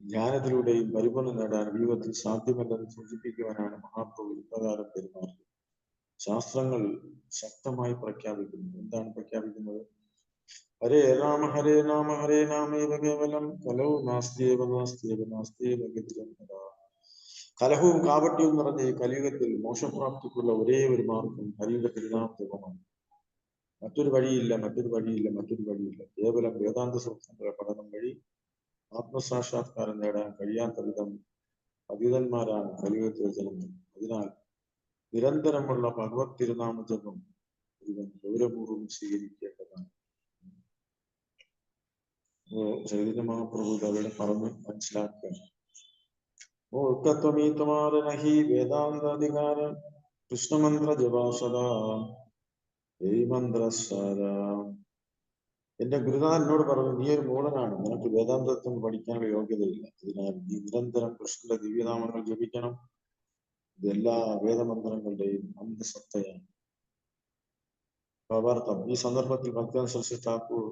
ജ്ഞാനത്തിലൂടെയും പരിപൂർണം നേടാൻ യുഗത്തിൽ സാധ്യമല്ലെന്ന് സൂചിപ്പിക്കുവാനാണ് മഹാപ്രഭു ഇപ്രകാരം പെരുമാറിയത്. ശാസ്ത്രങ്ങൾ ശക്തമായി പ്രഖ്യാപിക്കുന്നു. എന്താണ് പ്രഖ്യാപിക്കുന്നത്? ഹരേ രാമ ഹരേ നാമ ഹരേ നാമേവ കേവലം കലൗ നാസ്തിയേവ നാസ്തിയേവ നാസ്തിയേവ ഗതിരം. കലഹവും കാപട്യവും നിറഞ്ഞ ഈ കലിയുഗത്തിൽ മോക്ഷപ്രാപ്തിക്കുള്ള ഒരേ ഒരു മാർഗം ഹരിയുടെ തിരുനാമജപമാണ്. മറ്റൊരു വഴിയില്ല, മറ്റൊരു വഴിയില്ല, മറ്റൊരു വഴിയില്ല. കേവലം വേദാന്ത സൂക്ഷ്മങ്ങളുടെ പഠനം വഴി ആത്മസാക്ഷാത്കാരം നേടാൻ കഴിയാത്ത വിധം പതിതന്മാരാണ് കലിയുഗത്തിലെ ജനങ്ങൾ. അതിനാൽ നിരന്തരമുള്ള ഭഗവത് തിരുനാമജപം ഇവൻ ഗൗരവപൂർവ്വം സ്വീകരിക്കേണ്ടതാണ്. ചൈതന്യ മഹാപ്രഭു അവിടെ പറഞ്ഞ് മനസ്സിലാക്കുക. മൂർഖത്വമീ തുമാര നഹി വേദാന്താധികാര കൃഷ്ണമന്ത്ര ജപാസദാ മന്ത്രസാര. എന്റെ ഗുരുനാഥൻ എന്നോട് പറഞ്ഞു, നീ ഒരു മൂഢനാണ്, നിനക്ക് വേദാന്തത്വം പഠിക്കാനുള്ള യോഗ്യതയില്ല. അതിനാൽ നീ നിരന്തരം കൃഷ്ണന്റെ ദിവ്യനാമങ്ങൾ ജപിക്കണം. ഇതെല്ലാ വേദമന്ത്രങ്ങളുടെയും അന്തസത്തയാണ്. ഭാവാർത്ഥം. ഈ സന്ദർഭത്തിൽ ഭക്തൻ സരസ്വതി ഠാക്കൂർ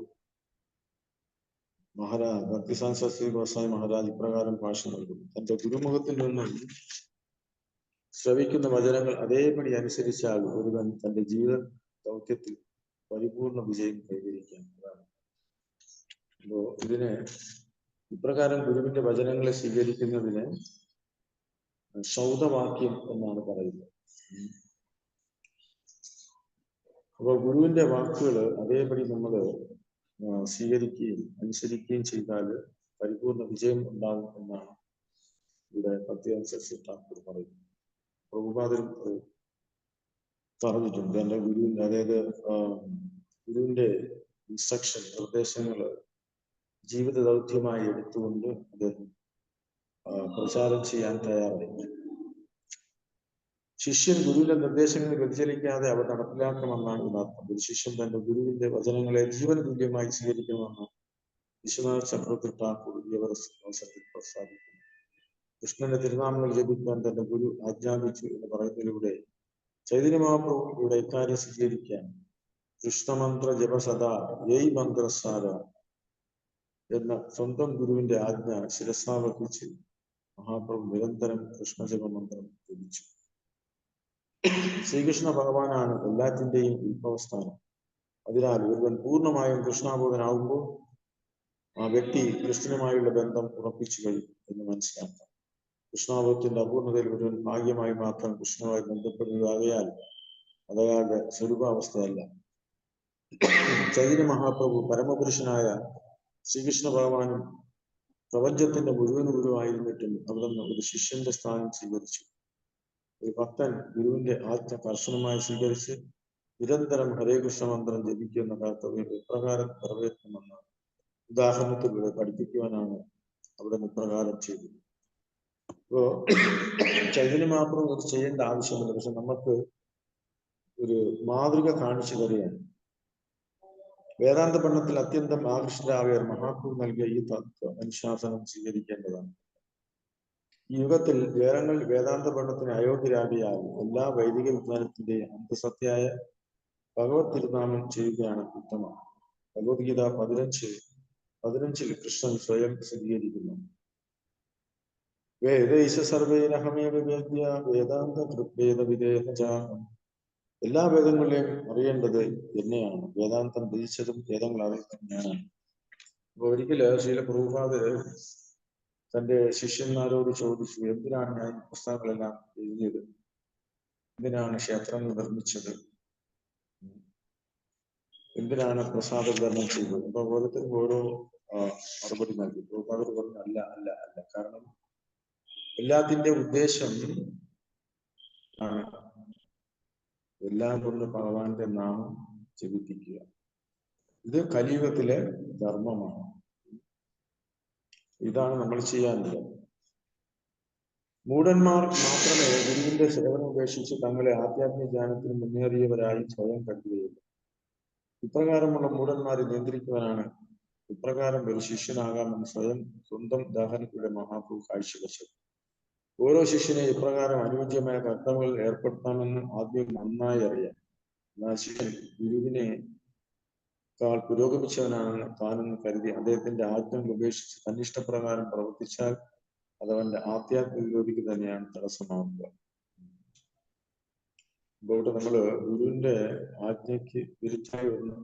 മഹാരാജ് ഭക്തിസാൻ സരസ്വതി ഗോസ്വാമി മഹാരാജ് ഇപ്രകാരം ഭാഷണം നൽകുന്നു. തന്റെ ഗുരുമുഖത്തിൽ നിന്നും ശ്രവിക്കുന്ന വചനങ്ങൾ അതേപടി അനുസരിച്ചാൽ ഒരുവൻ തന്റെ ജീവിത ദൗത്യത്തിൽ പരിപൂർണ വിജയം കൈവരിക്കാവുന്നതാണ്. അപ്പോ ഇതിന് ഇപ്രകാരം ഗുരുവിന്റെ വചനങ്ങളെ സ്വീകരിക്കുന്നതിന് ശൗതവാക്യം എന്നാണ് പറയുന്നത്. അപ്പോൾ ഗുരുവിന്റെ വാക്കുകൾ അതേപടി നമ്മൾ സ്വീകരിക്കുകയും അനുസരിക്കുകയും ചെയ്താൽ പരിപൂർണ വിജയം ഉണ്ടാകും എന്നാണ് ഇവിടെ ഭക്തിസാൻ ഠാക്കൂർ പറയുന്നത്. പ്രഭുപാദരും പറഞ്ഞിട്ടുണ്ട്. എന്റെ ഗുരുവിന്റെ, അതായത് ഗുരുവിന്റെ ഇൻസ്ട്രക്ഷൻ, നിർദ്ദേശങ്ങൾ ജീവിത ദൗത്യമായി എടുത്തുകൊണ്ട് അദ്ദേഹം പ്രചാരം ചെയ്യാൻ തയ്യാറായി. ശിഷ്യൻ ഗുരുവിന്റെ നിർദ്ദേശങ്ങൾ വ്യതിചലിക്കാതെ അവ നടപ്പിലാക്കണമെന്നാണ് ഇതിനർത്ഥം. ഒരു ശിഷ്യൻ തന്റെ ഗുരുവിന്റെ വചനങ്ങളെ ജീവന തുല്യമായി സ്വീകരിക്കണമെന്ന് വിശ്വനാഥ ചക്രവർത്തി ഠാക്കൂർ ഈ അവസരത്തിൽ പ്രസ്താവിക്കുന്നു. കൃഷ്ണന്റെ തിരുനാമങ്ങൾ ജപിക്കാൻ തന്റെ ഗുരു ആജ്ഞാപിച്ചു എന്ന് പറയുന്നതിലൂടെ ചൈതന്യ മഹാപ്രഭു ഇവിടെ ഇക്കാര്യം സ്വീകരിക്കാൻ കൃഷ്ണമന്ത്ര ജപസദാ മന്ത്രസാര എന്ന സ്വന്തം ഗുരുവിന്റെ ആജ്ഞ ശിരസാവഹിച്ച് മഹാപ്രഭു നിരന്തരം കൃഷ്ണജപ മന്ത്രം ജപിച്ചു. ശ്രീകൃഷ്ണ ഭഗവാനാണ് എല്ലാറ്റിന്റെയും ഉത്ഭവസ്ഥാനം. അതിനാൽ ഒരുവൻ പൂർണ്ണമായും കൃഷ്ണാബോധനാകുമ്പോൾ ആ വ്യക്തി കൃഷ്ണനുമായുള്ള ബന്ധം ഉറപ്പിച്ചു കഴിയും എന്ന് മനസ്സിലാക്കാം. കൃഷ്ണാബോധത്തിന്റെ അപൂർണതയിൽ ഒരുവൻ ഭാഗ്യമായി മാത്രം കൃഷ്ണനുമായി ബന്ധപ്പെടുകയാകയാൽ അതയാളുടെ സ്വരൂപാവസ്ഥയല്ല. ചൈതന്യ മഹാപ്രഭു പരമപുരുഷനായ ശ്രീകൃഷ്ണ ഭഗവാനും പ്രപഞ്ചത്തിന്റെ മുഴുവൻ ഗുരുവായിരുന്നിട്ടും അവിടുന്ന് ഒരു ശിഷ്യന്റെ സ്ഥാനം സ്വീകരിച്ചു. ഒരു ഭക്തൻ ഗുരുവിന്റെ ആജ്ഞ കർശനമായി സ്വീകരിച്ച് നിരന്തരം ഹരേ കൃഷ്ണ മന്ത്രം ജപിക്കുന്ന കർത്തവ്യം എപ്രകാരം നിറവേറ്റണമെന്ന് ഉദാഹരണത്തിലൂടെ പഠിപ്പിക്കുവാനാണ് അവിടെ ഇപ്രകാരം ചെയ്തത്. ഇപ്പോ ചൈതന്യ മഹാപ്രഭു അത് ചെയ്യേണ്ട ആവശ്യമില്ല. പക്ഷെ നമുക്ക് ഒരു മാതൃക കാണിച്ചു തരികയാണ്. വേദാന്ത പഠനത്തിൽ അത്യന്തം ആകൃഷ്ടരായവർ മഹാപ്രഭു നൽകിയ ഈ തത്വ അനുശാസനം സ്വീകരിക്കേണ്ടതാണ്. ഈ യുഗത്തിൽ വേദാന്ത പഠനത്തിന് അയോഗ്യരാകിയാൽ എല്ലാ വൈദിക വിജ്ഞാനത്തിന്റെയും അന്തസത്തയായ ഭഗവത് തിരുനാമം ചെയ്യുകയാണ് ഉത്തമം. ഭഗവത്ഗീത 15 കൃഷ്ണൻ സ്വയം സ്ഥിരീകരിക്കുന്നു. വേദൈശ സർവൈരഹമേവ വേദ്യ വേദാന്ത കൃത്വേദ വിദേഹജാഹം എല്ലാ വേദങ്ങളെയും അറിയേണ്ടത് എന്നെയാണ്. വേദാന്തം ധരിച്ചതും വേദങ്ങൾ അറിയുന്നതും ഞാനാണ്. അപ്പൊ ഒരിക്കല് ശ്രീല പ്രഭുപാദ് തന്റെ ശിഷ്യന്മാരോട് ചോദിച്ചു, എന്തിനാണ് ഞാൻ ഈ പുസ്തകങ്ങളെല്ലാം എഴുതിയത്? എന്തിനാണ് ക്ഷേത്രങ്ങൾ നിർമ്മിച്ചത്? എന്തിനാണ് പ്രസാദ വിതരണം ചെയ്തത്? അപ്പൊ ഓരോരുത്തരും ഓരോ മറുപടി നൽകി. പ്രഭുപാദർ പറഞ്ഞു, അല്ല അല്ല അല്ല, കാരണം എല്ലാത്തിന്റെ ഉദ്ദേശം ആണ് എല്ലാം കൊണ്ട് ഭഗവാന്റെ നാമം ജപിപ്പിക്കുക. ഇത് കലിയുഗത്തിലെ ധർമ്മമാണ്. ഇതാണ് നമ്മൾ ചെയ്യാനുള്ളത്. മൂഢന്മാർ മാത്രമേ ഗുരുവിന്റെ സേവനം ഉപേക്ഷിച്ച് തങ്ങളെ ആധ്യാത്മിക ജ്ഞാനത്തിന് മുന്നേറിയവരായി സ്വയം കരുതുകയുള്ളൂ. ഇപ്രകാരമുള്ള മൂഢന്മാരെ നിയന്ത്രിക്കുവാനാണ് ഇപ്രകാരം ഒരു ശിഷ്യനാകാമെന്ന് സ്വന്തം ദാഹനത്തിലൂടെ മഹാപ്രഭു കാഴ്ചവെച്ചത്. ഓരോ ശിഷ്യനെ ഇപ്രകാരം അനുയോജ്യമായ കർത്തവ്യങ്ങളിൽ ഏർപ്പെടുത്താമെന്ന് ആദ്യം നന്നായി അറിയാം. എന്നാൽ ശിഷ്യൻ ഗുരുവിനെ പുരോഗമിച്ചവനാണെന്ന് താനെന്ന് കരുതി അദ്ദേഹത്തിന്റെ ആജ്ഞകൾ ഉപേക്ഷിച്ച് തന്നിഷ്ടപ്രകാരം പ്രവർത്തിച്ചാൽ അതവന്റെ ആധ്യാത്മിക ജ്യോതിക്ക് തന്നെയാണ് തടസ്സമാവുക. അതുകൊണ്ട് നമ്മള് ഗുരുവിന്റെ ആജ്ഞയ്ക്ക് വിരുദ്ധമായി ഒന്നും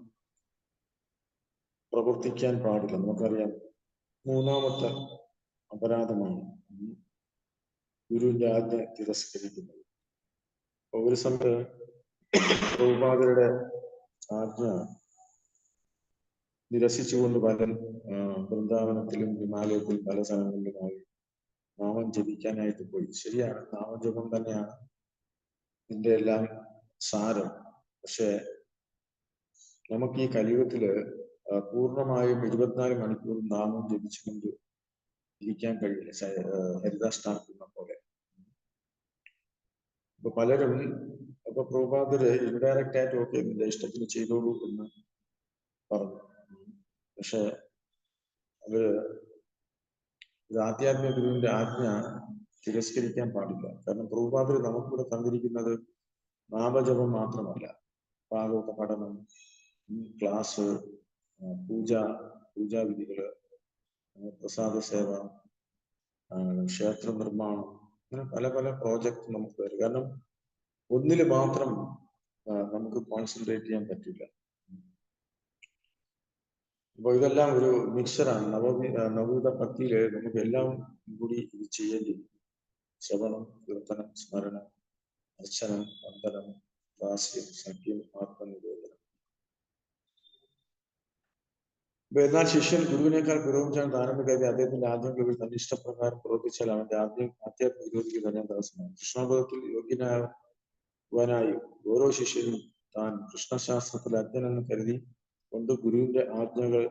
പ്രവർത്തിക്കാൻ പാടില്ല. നമുക്കറിയാം, മൂന്നാമത്തെ അപരാധമാണ് ഗുരുവിന്റെ ആജ്ഞ തിരസ്കരിക്കുന്നത്. ഒരു സമയത്ത് പ്രഭുപാദരുടെ ആജ്ഞ നിരസിച്ചുകൊണ്ട് പലരും വൃന്ദാവനത്തിലും ഹിമാലയത്തിലും പല സ്ഥലങ്ങളിലുമായി നാമം ജപിക്കാനായിട്ട് പോയി. ശരിയാണ്, നാമജപം തന്നെയാണ് ഇതിന്റെ എല്ലാം സാരം. പക്ഷെ നമുക്ക് ഈ കലിയുഗത്തില് പൂർണ്ണമായും 24 മണിക്കൂർ നാമം ജപിച്ചുകൊണ്ട് ഇരിക്കാൻ കഴിയില്ല, ഹരിദാഷ്ടാക്കുന്ന പോലെ. അപ്പൊ പലരും പ്രഭുപാദര് ഇൻഡയറക്റ്റ് ആയിട്ട് ഓക്കെ നിന്റെ ഇഷ്ടത്തിന് ചെയ്തോളൂ എന്ന് പറഞ്ഞു. പക്ഷെ അവര് ആധ്യാത്മിക ഗുരുവിന്റെ ആജ്ഞ തിരസ്കരിക്കാൻ പാടില്ല. കാരണം പ്രഭുപാദര് നമുക്കിവിടെ തന്നിരിക്കുന്നത് നാമജപം മാത്രമല്ല, ഭാഗവത പഠനം, ക്ലാസ്, പൂജാവിധികള്, പ്രസാദ സേവ, ക്ഷേത്ര നിർമ്മാണം, അങ്ങനെ പല പല പ്രോജക്റ്റ് നമുക്ക് വരും. കാരണം ഒന്നില് മാത്രം നമുക്ക് കോൺസെൻട്രേറ്റ് ചെയ്യാൻ പറ്റില്ല. അപ്പൊ ഇതെല്ലാം ഒരു മിക്സറാണ്. നവവിധ ഭക്തിയില് നമുക്ക് എല്ലാം കൂടി ഇത് ചെയ്യേണ്ടി വരും. ശ്രവണം, കീർത്തനം, സ്മരണം, അർച്ചനം, വന്ദനം, ദാസ്യം, സഖ്യം, ആത്മനിവേദനം. എന്നാൽ ശിഷ്യൻ ഗുരുവിനേക്കാൾ പുരോഗമിച്ചാണ് താനെന്ന് കരുതി അദ്ദേഹത്തിന്റെ ആദ്യങ്ങളിൽ തന്നിഷ്ടപ്രകാരം പ്രവർത്തിച്ചാൽ അവന്റെ ആധ്യാത്മിക ജ്യോതിക്ക് തന്നെ തടസ്സമാണ്. കൃഷ്ണപദത്തിൽ യോഗ്യനായി ഓരോ ശിഷ്യനും താൻ കൃഷ്ണശാസ്ത്രത്തിൽ അജ്ഞനെന്ന് കരുതി കൊണ്ട് ഗുരുവിന്റെ ആജ്ഞകൾ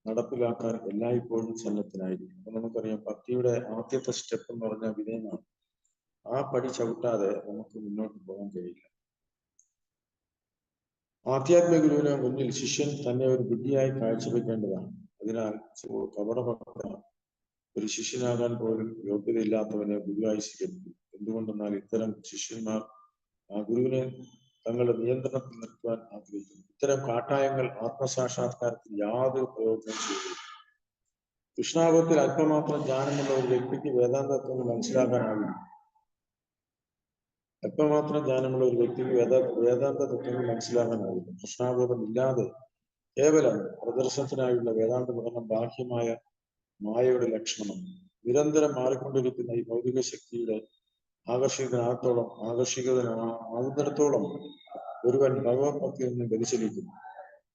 നടപ്പിലാക്കാൻ എല്ലായ്പ്പോഴും സന്നദ്ധനായിരിക്കും. അപ്പൊ നമുക്കറിയാം, ഭക്തിയുടെ ആദ്യത്തെ സ്റ്റെപ്പ് എന്ന് പറഞ്ഞാൽ വിനയമാണ്. ആ പടി ചവിട്ടാതെ നമുക്ക് മുന്നോട്ട് പോകാൻ കഴിയില്ല. ആധ്യാത്മിക ഗുരുവിന് മുന്നിൽ ശിഷ്യൻ തന്നെ ഒരു ബുദ്ധിയായി കാഴ്ചവെക്കേണ്ടതാണ്. അതിനാൽ കപടഭക്ത ഒരു ശിഷ്യനാകാൻ പോലും യോഗ്യതയില്ലാത്തവനെ ഗുരുവായി സ്വീകരിക്കും. എന്തുകൊണ്ടെന്നാൽ ഇത്തരം ശിഷ്യന്മാർ ആ ഗുരുവിനെ തങ്ങളുടെ നിയന്ത്രണത്തിൽ നിർത്തുവാൻ ആഗ്രഹിക്കുന്നു. ഇത്തരം കാട്ടായങ്ങൾ ആത്മസാക്ഷാത്കാരത്തിൽ യാതൊരു പ്രയോജനം ചെയ്തില്ല. കൃഷ്ണാപത്തിൽ അല്പമാത്രം ജ്ഞാനമുള്ള ഒരു വ്യക്തിക്ക് വേദാന്ത തത്വങ്ങൾ മനസ്സിലാക്കാനാവില്ല. അല്പമാത്രം ജ്ഞാനമുള്ള ഒരു വ്യക്തിക്ക് വേദാന്ത തത്വങ്ങൾ മനസ്സിലാക്കാനാവില്ല. കൃഷ്ണാബോധം ഇല്ലാതെ കേവലം പ്രദർശനത്തിനായുള്ള വേദാന്ത പഠനം ബാഹ്യമായ മായയുടെ ലക്ഷണമാണ്. നിരന്തരം മാറിക്കൊണ്ടിരിക്കുന്ന ഈ ഭൗതിക ശക്തിയുടെ ആകർഷികനാവുന്നിടത്തോളം ഒരുവൻ ഭഗവത് ഭക്തിയിൽ നിന്ന് വ്യതിചലിക്കുന്നു.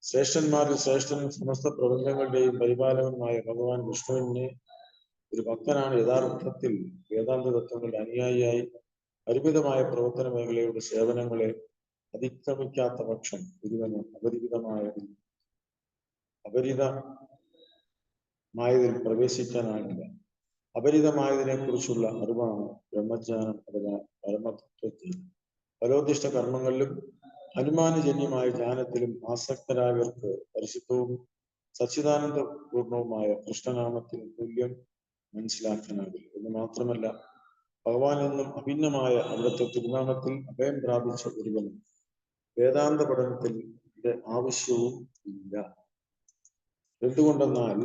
ശ്രേഷ്ഠന്മാരിൽ ശ്രേഷ്ഠനും സമസ്ത പ്രപഞ്ചങ്ങളുടെയും പരിപാലകനുമായ ഭഗവാൻ വിഷ്ണുവിനെ ഒരു ഭക്തനാണ് യഥാർത്ഥത്തിൽ വേദാന്ത തത്വങ്ങളുടെ അനുയായിയായി പരിമിതമായ പ്രവർത്തന മേഖലയുടെ സേവനങ്ങളെ അതിക്രമിക്കാത്ത പക്ഷം ഒരുവന് അപരിതമായതിൽ പ്രവേശിക്കാനാകില്ല. അപരിതമായതിനെ കുറിച്ചുള്ള അറിവാണ് ബ്രഹ്മജ്ഞാനം അഥവാ പരമതത്വജ്ഞാനം. ഫലോദിഷ്ട കർമ്മങ്ങളിലും അനുമാനജന്യമായ ജ്ഞാനത്തിലും ആസക്തരായവർക്ക് പരിശുദ്ധവും സച്ചിദാനന്ദപൂർണവുമായ കൃഷ്ണനാമത്തിന് തുല്യം മനസ്സിലാക്കാനാകില്ല. എന്ന് മാത്രമല്ല, ഭഗവാനിൽ നിന്നും അഭിന്നമായ അവിടുത്തെ തിരുനാമത്തിൽ അഭയം പ്രാപിച്ച ഒരുവനും വേദാന്ത പഠനത്തിൽ ആവശ്യവും ഇല്ല. എന്തുകൊണ്ടെന്നാൽ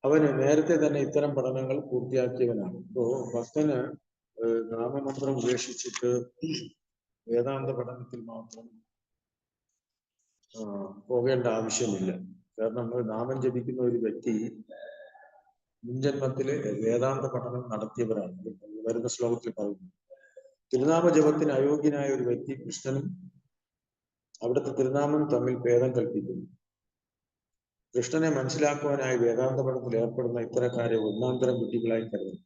അവന് നേരത്തെ തന്നെ ഇത്തരം പഠനങ്ങൾ പൂർത്തിയാക്കിയവനാണ്. ഇപ്പോ ഭക്തന് നാമമന്ത്രം ഉപേക്ഷിച്ചിട്ട് വേദാന്ത പഠനത്തിൽ മാത്രം പോകേണ്ട ആവശ്യമില്ല. കാരണം നാമം ജപിക്കുന്ന ഒരു വ്യക്തി മുൻജന്മത്തില് വേദാന്ത പഠനം നടത്തിയവരാണ്. വരുന്ന ശ്ലോകത്തിൽ പറയുന്നു. തിരുനാമ ജപത്തിന് അയോഗ്യനായ ഒരു വ്യക്തി കൃഷ്ണനും അവിടുത്തെ തിരുനാമം തമ്മിൽ ഭേദം കൽപ്പിക്കുന്നു. കൃഷ്ണനെ മനസ്സിലാക്കുവാനായി വേദാന്ത പഠനത്തിൽ ഏർപ്പെടുന്ന ഇത്തരക്കാരെ ഒന്നാം തരം വിഡ്ഢികളായി കരുതുന്നു.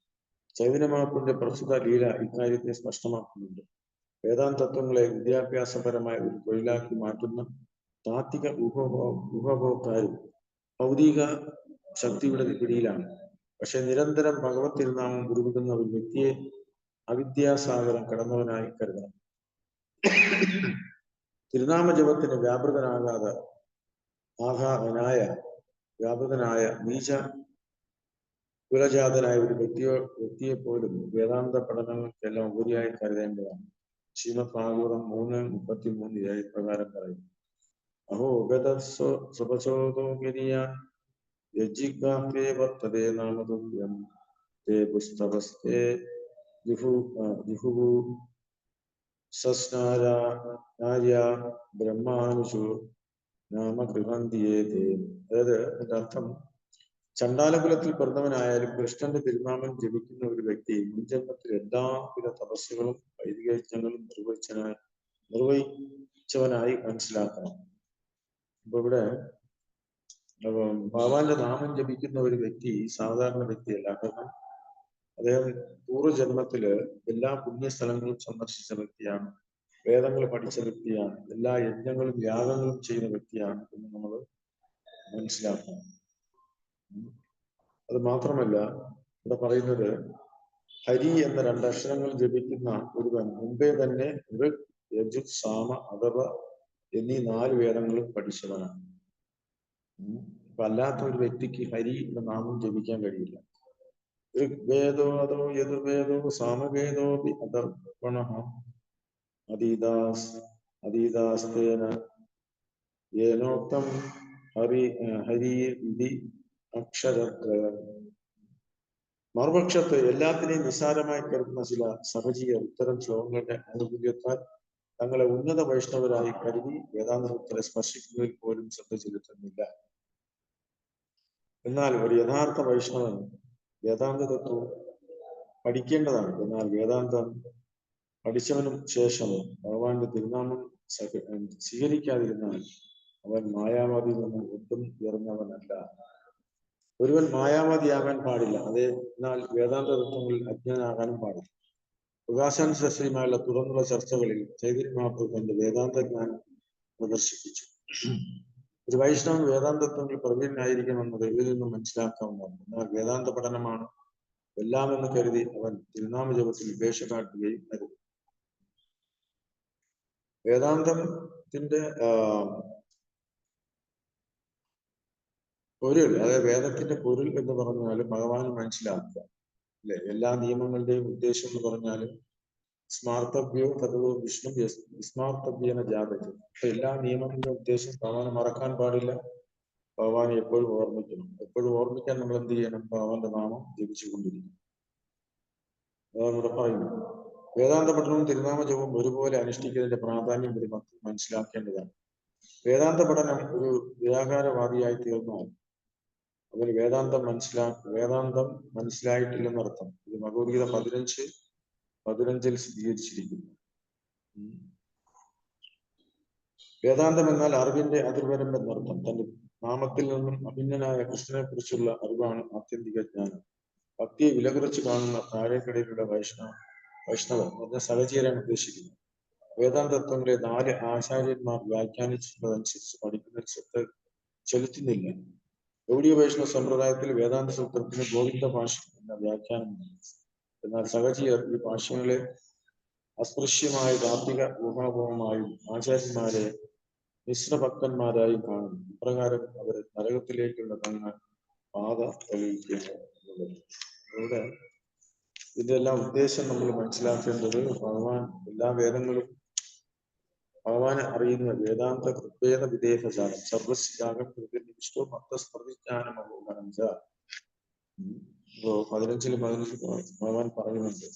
ചൈതന്യമാപ്പിന്റെ പ്രസ്തുത ലീല ഇക്കാര്യത്തെ സ്പഷ്ടമാക്കുന്നുണ്ട്. വേദാന്ത തത്വങ്ങളെ വിദ്യാഭ്യാസപരമായ ഒരു തൊഴിലാക്കി മാറ്റുന്ന താത്വിക ഉപഭോക്താരും ഭൗതിക ശക്തിയുടെ പിടിയിലാണ്. പക്ഷെ നിരന്തരം ഭഗവത് തിരുനാമം ഉരുവിടുന്ന ഒരു വ്യക്തിയെ അവിദ്യാസാഗരം കടന്നവനായി കരുതണം. തിരുനാമ ജപത്തിന് വ്യാപൃതനായ നീച കുലജാതനായ ഒരു വ്യക്തിയെ പോലും വേദാന്ത പഠനങ്ങൾക്കെല്ലാം ഉപരിയായി കരുതേണ്ടതാണ്. ശ്രീമദ് ഭാഗവതം 3:33 പ്രകാരം പറയുന്നു. അഹോ ഗതസ്വപചോദോഗിരിയാൻ യജ്ജിഗ്വാപ്യേ വർത്തതേ നാമതുല്യം തേ പുസ്തകസ്തേ ജിഹുഃ സസ്നാര്യ ബ്രഹ്മാനുഷു നാമഗൃഹന്തിയേതേ. അതായത് അതിന്റെ അർത്ഥം, ചണ്ഡാലകുലത്തിൽ പിറന്നവനായാലും കൃഷ്ണന്റെ തിരുനാമം ജപിക്കുന്ന ഒരു വ്യക്തി മുൻജന്മത്തിൽ എല്ലാവിധ തപസ്സുകളും വൈദിക യജ്ഞങ്ങളും നിർവഹിച്ചവനായി മനസ്സിലാക്കണം. അപ്പൊ ഇവിടെ ഭഗവാന്റെ നാമം ജപിക്കുന്ന ഒരു വ്യക്തി സാധാരണ വ്യക്തിയല്ല. കാരണം അദ്ദേഹം പൂർവ്വജന്മത്തില് എല്ലാ പുണ്യസ്ഥലങ്ങളും സന്ദർശിച്ച വ്യക്തിയാണ്, വേദങ്ങൾ പഠിച്ച വ്യക്തിയാണ്, എല്ലാ യജ്ഞങ്ങളും യാഗങ്ങളും ചെയ്യുന്ന വ്യക്തിയാണ് എന്ന് നമ്മൾ മനസ്സിലാക്കണം. അത് മാത്രമല്ല, ഇവിടെ പറയുന്നത് ഹരി എന്ന 2 അക്ഷരങ്ങൾ ജപിക്കുന്ന ഒരുവൻ മുമ്പേ തന്നെ ഋഗ്, യജുർ, സാമ, അഥർവ എന്നീ 4 വേദങ്ങളും പഠിച്ചവനാണ്. അപ്പൊ അല്ലാത്ത ഒരു വ്യക്തിക്ക് ഹരി എന്ന നാമം ജപിക്കാൻ കഴിയില്ല. ഋഗ്വേദോ അതോ യജുർവേദോ സാമവേദോ അദർപ്പണഃ അതീതാസ്തേന യേനോക്തം ഹരി ഇതി അക്ഷരദ്വയം. മറുപക്ഷത്ത് എല്ലാത്തിനെയും നിസ്സാരമായി കരുതുന്ന ചില സഹജീയർ ഇത്തരം ശ്ലോകങ്ങളുടെ ആനുകൂല്യത്താൽ തങ്ങളെ ഉന്നത വൈഷ്ണവരായി കരുതി വേദാന്തത്തെ സ്പർശിക്കുന്നതിൽ പോലും ശ്രദ്ധ ചെലുത്തുന്നില്ല. എന്നാൽ ഒരു യഥാർത്ഥ വൈഷ്ണവൻ വേദാന്ത തത്വം പഠിക്കേണ്ടതാണ്. എന്നാൽ വേദാന്തം പഠിച്ചവനും ശേഷം ഭഗവാന്റെ തിരുനാമം സ്വീകരിക്കാതിരുന്നാൽ അവൻ മായാവാദിയിൽ നിന്ന് ഒട്ടും ഉയർന്നവനല്ല. ഒരുവൻ മായാവാദിയാകാൻ പാടില്ല, എന്നാൽ വേദാന്ത തത്വങ്ങളിൽ അജ്ഞനാകാനും പാടില്ല. പ്രകാശാനന്ദ സരസ്വതിയുമായുള്ള തുടർന്നുള്ള ചർച്ചകളിൽ ചൈതന്യ മഹാപ്രഭു തന്റെ വേദാന്ത ജ്ഞാനം പ്രദർശിപ്പിച്ചു. ഒരു വൈഷ്ണവൻ വേദാന്ത തത്വങ്ങളിൽ പ്രവീണനായിരിക്കണമെന്നത് ഇതിൽ നിന്നും മനസ്സിലാക്കാവുന്നതാണ്. എന്നാൽ വേദാന്ത പഠനമാണ് എല്ലാം എന്ന് കരുതി അവൻ തിരുനാമ ജപത്തിൽ ഉപേക്ഷ കാട്ടുകയും അരുത്. വേദാന്തത്തിന്റെ പൊരുൾ, അതായത് വേദത്തിന്റെ പൊരുൾ എന്ന് പറഞ്ഞാൽ ഭഗവാനെ മനസ്സിലാക്കുക, അല്ലെ? എല്ലാ നിയമങ്ങളുടെയും ഉദ്ദേശം എന്ന് പറഞ്ഞാൽ സ്മാർത്തവ്യോ ഭഗവോ വിഷ്ണു വിസ്മാർത്തവ്യേന ജാതക. എല്ലാ നിയമങ്ങളുടെയും ഉദ്ദേശം ഭഗവാനെ മറക്കാൻ പാടില്ല, ഭഗവാനെ എപ്പോഴും ഓർമ്മിക്കണം. എപ്പോഴും ഓർമ്മിക്കാൻ നമ്മൾ എന്ത് ചെയ്യണം? ഭഗവാന്റെ നാമം ജപിച്ചുകൊണ്ടിരിക്കണം. അതാണ് ഇവിടെ പറയുന്നത്. വേദാന്ത പഠനവും തിരുനാമ ജപവും ഒരുപോലെ അനുഷ്ഠിക്കുന്നതിന്റെ പ്രാധാന്യം ഒരു ഭക്തൻ മനസ്സിലാക്കേണ്ടതാണ്. വേദാന്ത പഠനം ഒരു നിരാകാരവാദിയായി തീർന്നാൽ അവന് വേദാന്തം മനസ്സിലായിട്ടില്ലെന്നർത്ഥം. ഇത് ഭഗവത്ഗീത 15:15 സ്ഥിരീകരിച്ചിരിക്കുന്നു. വേദാന്തം എന്നാൽ അറിവിന്റെ അതിർവരം എന്നർത്ഥം. തന്റെ നാമത്തിൽ നിന്നും അഭിന്നനായ കൃഷ്ണനെ കുറിച്ചുള്ള അറിവാണ് ആത്യന്തിക ജ്ഞാനം. ഭക്തിയെ വിലകുറച്ച് കാണുന്ന താഴേക്കടയിലുള്ള വൈഷ്ണവർ എന്ന സഹചര്യമാണ് ഉദ്ദേശിക്കുന്നത്. വേദാന്ത തത്വങ്ങളെ 4 ആചാര്യന്മാർ വ്യാഖ്യാനിച്ചിട്ടുള്ളതനുസരിച്ച് പഠിക്കുന്നതിൽ ശ്രദ്ധ ചെലുത്തുന്നില്ല. ഗൗഡീയ വൈഷ്ണവ സമ്പ്രദായത്തിൽ വേദാന്ത സൂത്രത്തിന് ഗോവിന്ദ ഭാഷ്യം എന്ന വ്യാഖ്യാനമുണ്ട്. എന്നാൽ സഹചിയർ ഈ ഭാഷ്യങ്ങളെ അസ്പൃശ്യമായ താത്വിക ഊഹാപോഹമായും ആചാര്യന്മാരെ മിശ്രഭക്തന്മാരായും കാണുന്നു. ഇപ്രകാരം അവർ നരകത്തിലേക്കുള്ള തങ്ങൾ പാത തെളിയിക്കുന്നത്. അതുകൊണ്ട് ഇതിന്റെ എല്ലാം ഉദ്ദേശം നമ്മൾ മനസ്സിലാക്കേണ്ടത്, ഭഗവാൻ എല്ലാ വേദങ്ങളും ഭഗവാനെ അറിയുന്ന വേദാന്ത കൃത്വേദ വിദേഹജാലം സർവസ്യാഗം കൃത്യനിഷ്ഠോ മത്തസ്മൃതിജ്ഞാനമോഹനം. 15 ഭഗവാൻ പറയുന്നുണ്ട്,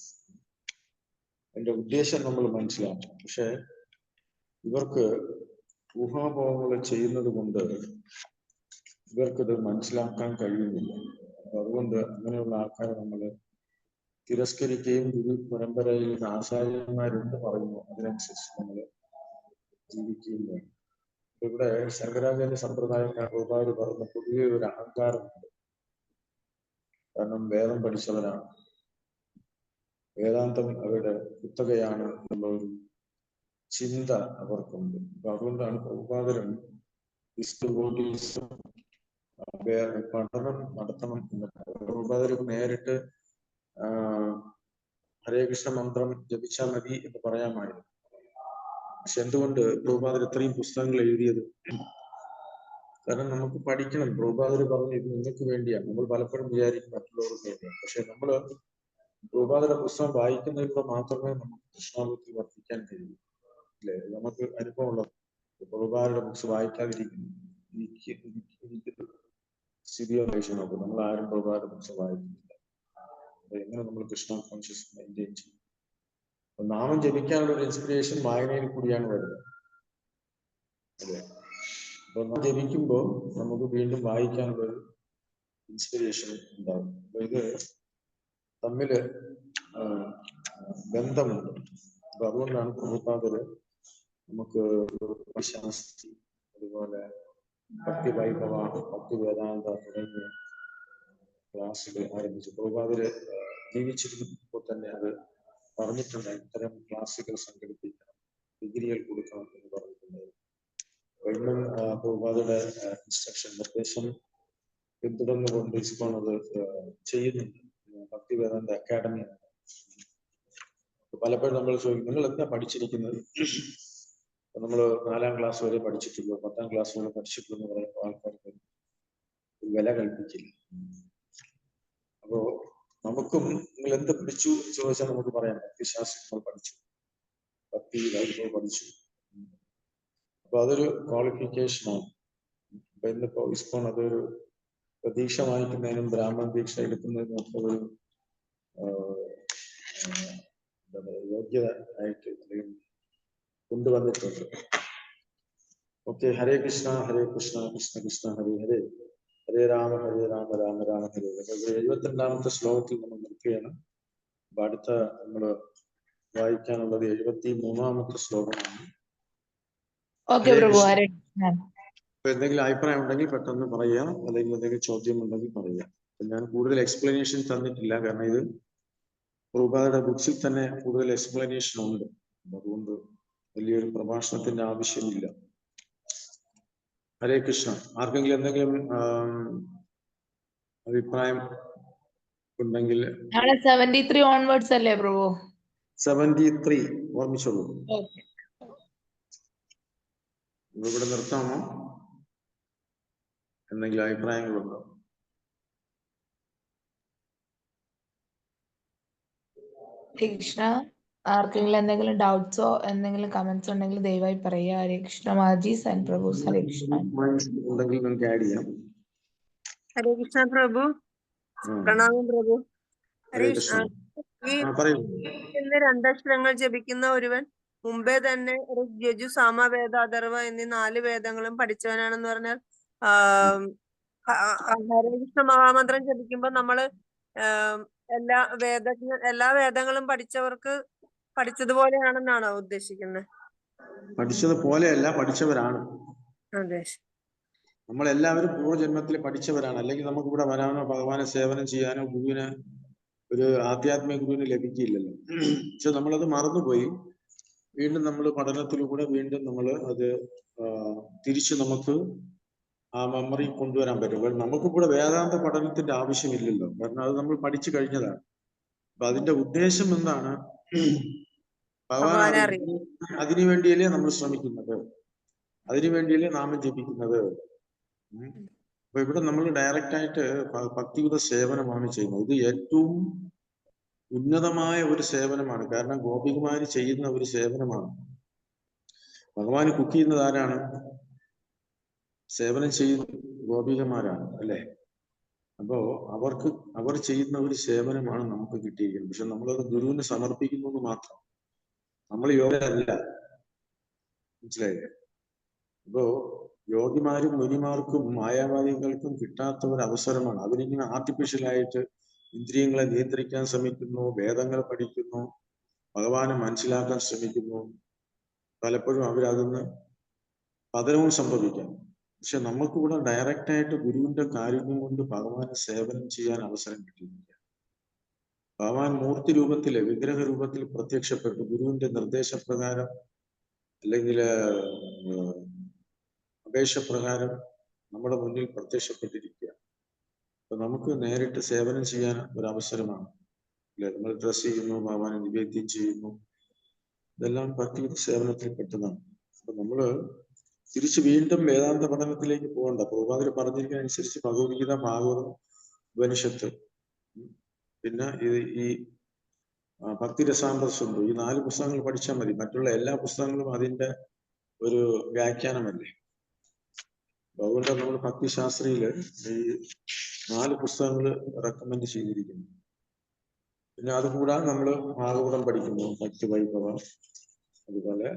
അതിന്റെ ഉദ്ദേശം നമ്മൾ മനസ്സിലാക്കും. പക്ഷെ ഇവർക്ക് ഊഹാപോഹങ്ങൾ ചെയ്യുന്നത് കൊണ്ട് ഇവർക്കിത് മനസ്സിലാക്കാൻ കഴിയുന്നില്ല. അപ്പൊ അതുകൊണ്ട് അങ്ങനെയുള്ള ആൾക്കാരെ നമ്മൾ തിരസ്കരിക്കുകയും ഗുരു പരമ്പരയിൽ ആചാര്യന്മാരെന്ത് പറയുന്നു അതിനനുസരിച്ച് നമ്മൾ ജീവിക്കുകയും വേണം. ഇവിടെ ശങ്കരാചാര്യ സമ്പ്രദായക്കാർ ഒരുപാട് പറഞ്ഞ പൊതുവെ ഒരു അഹങ്കാരമുണ്ട്. കാരണം വേദം പഠിച്ചവരാണ്, വേദാന്തം അവരുടെ കുത്തകയാണ് എന്നുള്ള ഒരു ചിന്ത അവർക്കുണ്ട്. അപ്പൊ അതുകൊണ്ടാണ് പ്രഭുപാദരും പഠനം നടത്തണം എന്ന് പ്രഭുപാദരും നേരിട്ട് ഹരേ കൃഷ്ണ മന്ത്രം ജപിച്ചാൽ മതി എന്ന് പറയാമായിരുന്നു. പക്ഷെ എന്തുകൊണ്ട് പ്രഭുപാദർ ഇത്രയും പുസ്തകങ്ങൾ എഴുതിയത്? കാരണം നമുക്ക് പഠിക്കണം. പ്രഭുപാദർ പറഞ്ഞു ഇത് നിങ്ങൾക്ക് വേണ്ടിയാണ്. നമ്മൾ പലപ്പോഴും വിചാരിക്കും മറ്റുള്ളവർക്ക് വേണ്ടിയാണ്. പക്ഷെ നമ്മൾ പ്രഭുപാദരുടെ പുസ്തകം വായിക്കുന്നതിലൂടെ മാത്രമേ നമുക്ക് കൃഷ്ണാഭക്തി വർദ്ധിക്കാൻ കഴിയൂ. അല്ലെ? നമുക്ക് അനുഭവമുള്ളത് പ്രഭുപാദരുടെ ബുക്സ് വായിക്കാതിരിക്കുന്നു സ്ഥിതി അപേക്ഷ നോക്കും. നമ്മൾ ആരും പ്രഭുപാദരുടെ ബുക്സ് വായിക്കുന്നില്ല. എങ്ങനെ നമ്മൾ കൃഷ്ണ കോൺഷ്യസ് മെയിൻറ്റെയിൻ ചെയ്യും? നാമം ജപിക്കാനുള്ള ഒരു ഇൻസ്പിറേഷൻ വായനയിൽ കൂടിയാണ് വരുന്നത്. അതെ. അപ്പൊ നാം ജപിക്കുമ്പോൾ നമുക്ക് വീണ്ടും വായിക്കാനുള്ള ഒരു ഇൻസ്പിറേഷൻ ഉണ്ടാകും. അപ്പൊ ഇത് തമ്മില് ബന്ധമുണ്ട്. അപ്പൊ അതുകൊണ്ടാണ് പ്രഭുപാദര് നമുക്ക് ശാസ്ത്രി, അതുപോലെ ഭക്തി വൈഭവ, ഭക്തി വേദാന്ത തുടങ്ങിയ ക്ലാസ്സുകൾ ആരംഭിച്ചു. പ്രഭുപാദര് ജീവിച്ചിരുന്നപ്പോൾ തന്നെ അത് പറഞ്ഞിട്ടുണ്ട്. ഇത്തരം ക്ലാസുകൾ സംഘടിപ്പിക്കണം, ഡിഗ്രികൾ കൊടുക്കണം എന്ന് പറഞ്ഞിട്ടുണ്ടായിരുന്നു. ഇന്നും പ്രഭുപാദരുടെ ഇൻസ്ട്രക്ഷൻ നിർദ്ദേശം പിന്തുടർന്നുകൊണ്ട് ഇസ്കോൺ അത് ചെയ്യുന്നുണ്ട്. ഭക്തി വേദാന്ത അക്കാഡമി. പലപ്പോഴും നമ്മൾ ചോദിക്കും, നിങ്ങൾ എന്താ പഠിച്ചിരിക്കുന്നത്? നമ്മൾ 4ാം ക്ലാസ് വരെ പഠിച്ചിട്ടുള്ളൂ, 10ാം ക്ലാസ് വരെ പഠിച്ചിട്ടുള്ളൂ എന്ന് പറയുമ്പോൾ ആൾക്കാർക്ക് വില കൽപ്പിക്കില്ല. അപ്പോ നമുക്കും നിങ്ങൾ എന്ത് പഠിച്ചു ചോദിച്ചാൽ നമുക്ക് പറയാം, ഭക്തിശാസ്ത്രങ്ങൾ പഠിച്ചു, ഭക്തി വൈഭവം പഠിച്ചു. അപ്പൊ അതൊരു ക്വാളിഫിക്കേഷനാണ്. അപ്പൊ ഇന്നിപ്പോ ഇസ്കോൺ അതൊരു പ്രതീക്ഷ വാങ്ങിക്കുന്നതിനും ബ്രാഹ്മണ ദീക്ഷ എടുക്കുന്നതിനും ഒക്കെ ഒരു എന്താ പറയുക യോഗ്യത ആയിട്ട് അല്ലെങ്കിൽ കൊണ്ടുവന്നിട്ടുണ്ട്. ഓക്കെ. ഹരേ കൃഷ്ണ കൃഷ്ണ കൃഷ്ണ ഹരേ ഹരേ, ഹരേ രാമ രാമ രാമ ഹരേ. 72ാമത്തെ ശ്ലോകത്തിൽ നമ്മൾ നിർത്തുകയാണ്. അപ്പൊ അടുത്ത നമ്മൾ വായിക്കാനുള്ളത് 73ാമത്തെ ശ്ലോകമാണ്. എന്തെങ്കിലും അഭിപ്രായം ഉണ്ടെങ്കിൽ പെട്ടെന്ന് പറയാം, അല്ലെങ്കിൽ എന്തെങ്കിലും ചോദ്യം ഉണ്ടെങ്കിൽ പറയാം. ഞാൻ കൂടുതൽ എക്സ്പ്ലനേഷൻ തന്നിട്ടില്ല, കാരണം ഇത് പ്രഭുപാദരുടെ ബുക്സിൽ തന്നെ കൂടുതൽ എക്സ്പ്ലനേഷൻ ഉണ്ട്. അതുകൊണ്ട് വലിയൊരു പ്രഭാഷണത്തിന്റെ ആവശ്യമില്ല. ഹരേ കൃഷ്ണ. ആർക്കെങ്കിലും എന്തെങ്കിലും അഭിപ്രായം ഉണ്ടെങ്കിൽ 73 ഓൺവേർഡ്സ് അല്ലേ പ്രഭു? 73 ഓർമ്മിച്ചോളൂ. ഇവിടെ നിർത്താമോ? എന്തെങ്കിലും അഭിപ്രായങ്ങളുണ്ടോ? കൃഷ്ണ, ആർക്കെങ്കിലും എന്തെങ്കിലും ഡൗട്ട്സോ എന്തെങ്കിലും കമന്റ്സ് ഉണ്ടെങ്കിൽ ദയവായി പറയുക. ഹരേ കൃഷ്ണ മാജീസ് ആൻഡ് പ്രഭു. ഹരേ കൃഷ്ണ. ഉണ്ടെങ്കിൽ നമുക്ക് ആഡ് ചെയ്യാം. ഹരേ കൃഷ്ണ പ്രഭു. പ്രണാമം പ്രഭു. ഹരേ കൃഷ്ണ. ഈ 2 അക്ഷരങ്ങൾ ജപിക്കുന്ന ഒരുവൻ മുമ്പേ തന്നെ ഋഗ്യജു, സാമവേദ, അഥർവ എന്നീ 4 വേദങ്ങളും പഠിച്ചവനാണെന്ന് പറഞ്ഞാൽ ഹരേ കൃഷ്ണ മഹാമന്ത്രം ജപിക്കുമ്പോൾ നമ്മള് എല്ലാ വേദങ്ങളും പഠിച്ചവർക്ക് പഠിച്ചതുപോലെയാണെന്നാണോ ഉദ്ദേശിക്കുന്നത്? പഠിച്ചതുപോലെയല്ല, പഠിച്ചവരാണ്. അതെ. നമ്മളെല്ലാവരും പൂർവ്വജന്മത്തിൽ പഠിച്ചവരാണ്. അല്ലെങ്കിൽ നമുക്ക് ഇവിടെ വരാനോ ഭഗവാനെ സേവനം ചെയ്യാനോ ഗുരുവിന് ഒരു ആധ്യാത്മിക ഗുരുവിന് ലഭിക്കില്ലല്ലോ. പക്ഷെ നമ്മളത് മറന്നുപോയി. വീണ്ടും നമ്മൾ പഠനത്തിലൂടെ വീണ്ടും നമ്മൾ അത് തിരിച്ച് നമുക്ക് ആ മെമ്മറി കൊണ്ടുവരാൻ പറ്റും. നമുക്കിവിടെ വേദാന്ത പഠനത്തിന്റെ ആവശ്യമില്ലല്ലോ, കാരണം അത് നമ്മൾ പഠിച്ചു കഴിഞ്ഞതാണ്. അപ്പൊ അതിന്റെ ഉദ്ദേശം എന്താണ്? ഭഗവാൻ അതിനു വേണ്ടിയല്ലേ നമ്മൾ ശ്രമിക്കുന്നത്, അതിനു വേണ്ടിയല്ലേ നാമം ജപിക്കുന്നത്. അപ്പൊ ഇവിടെ നമ്മൾ ഡയറക്റ്റ് ആയിട്ട് ഭക്തിയുത സേവനമാണ് ചെയ്യുന്നത്. ഇത് ഏറ്റവും ഉന്നതമായ ഒരു സേവനമാണ്. കാരണം ഗോപികുമാര് ചെയ്യുന്ന ഒരു സേവനമാണ്. ഭഗവാൻ കുക്ക് ചെയ്യുന്നത് ആരാണ്? സേവനം ചെയ്യുന്ന ഗോപികമാരാണ്, അല്ലെ? അപ്പോ അവർ ചെയ്യുന്ന ഒരു സേവനമാണ് നമുക്ക് കിട്ടിയിരിക്കുന്നത്. പക്ഷെ നമ്മളത് ഗുരുവിന് സമർപ്പിക്കുന്നു എന്ന് മാത്രം. നമ്മൾ യോഗ്യരല്ല. മനസ്സിലായില്ലേ? അപ്പോ യോഗിമാരും മുനിമാർക്കും മായാവാദികൾക്കും കിട്ടാത്ത ഒരു അവസരമാണ്. അവരിങ്ങനെ ആർട്ടിഫിഷ്യലായിട്ട് ഇന്ദ്രിയങ്ങളെ നിയന്ത്രിക്കാൻ ശ്രമിക്കുന്നു, വേദങ്ങൾ പഠിക്കുന്നു, ഭഗവാനെ മനസ്സിലാക്കാൻ ശ്രമിക്കുന്നു. പലപ്പോഴും അവരതിന് പതനവും സംഭവിക്കാം. പക്ഷെ നമുക്കിവിടെ ഡയറക്റ്റ് ആയിട്ട് ഗുരുവിന്റെ കാരുണ്യം കൊണ്ട് ഭഗവാനെ സേവനം ചെയ്യാൻ അവസരം കിട്ടിയില്ല. ഭഗവാൻ മൂർത്തി രൂപത്തില് വിഗ്രഹ രൂപത്തിൽ പ്രത്യക്ഷപ്പെട്ടു ഗുരുവിന്റെ നിർദ്ദേശപ്രകാരം അല്ലെങ്കിൽ അപേക്ഷപ്രകാരം നമ്മുടെ മുന്നിൽ പ്രത്യക്ഷപ്പെട്ടിരിക്കുക. അപ്പൊ നമുക്ക് നേരിട്ട് സേവനം ചെയ്യാൻ ഒരു അവസരമാണ്. അല്ലെ, നമ്മൾ ഡ്രസ് ചെയ്യുന്നു, ഭഗവാനെ നിവേദ്യം ചെയ്യുന്നു, ഇതെല്ലാം ഭക്തിയുടെ സേവനത്തിൽ പെട്ടതാണ്. അപ്പൊ നമ്മള് തിരിച്ച് വീണ്ടും വേദാന്ത പഠനത്തിലേക്ക് പോകണ്ട. പ്രഭുപാദർ പറഞ്ഞിരിക്കുന്ന അനുസരിച്ച് ഭഗവത്ഗീത, ഭാഗവതം, ഉപനിഷത്ത്, പിന്നെ ഈ ഭക്തി രസാമൃതസുണ്ട്, ഈ 4 പുസ്തകങ്ങൾ പഠിച്ചാൽ മതി. മറ്റുള്ള എല്ലാ പുസ്തകങ്ങളും അതിന്റെ ഒരു വ്യാഖ്യാനമല്ലേ. അതുകൊണ്ട് നമ്മൾ ഭക്തിശാസ്ത്രയില് ഈ 4 പുസ്തകങ്ങൾ റെക്കമെൻഡ് ചെയ്തിരിക്കുന്നു. പിന്നെ അതുകൂടാതെ നമ്മൾ ഭാഗവതം പഠിക്കുന്നു, ഭക്തി വൈഭവം, അതുപോലെ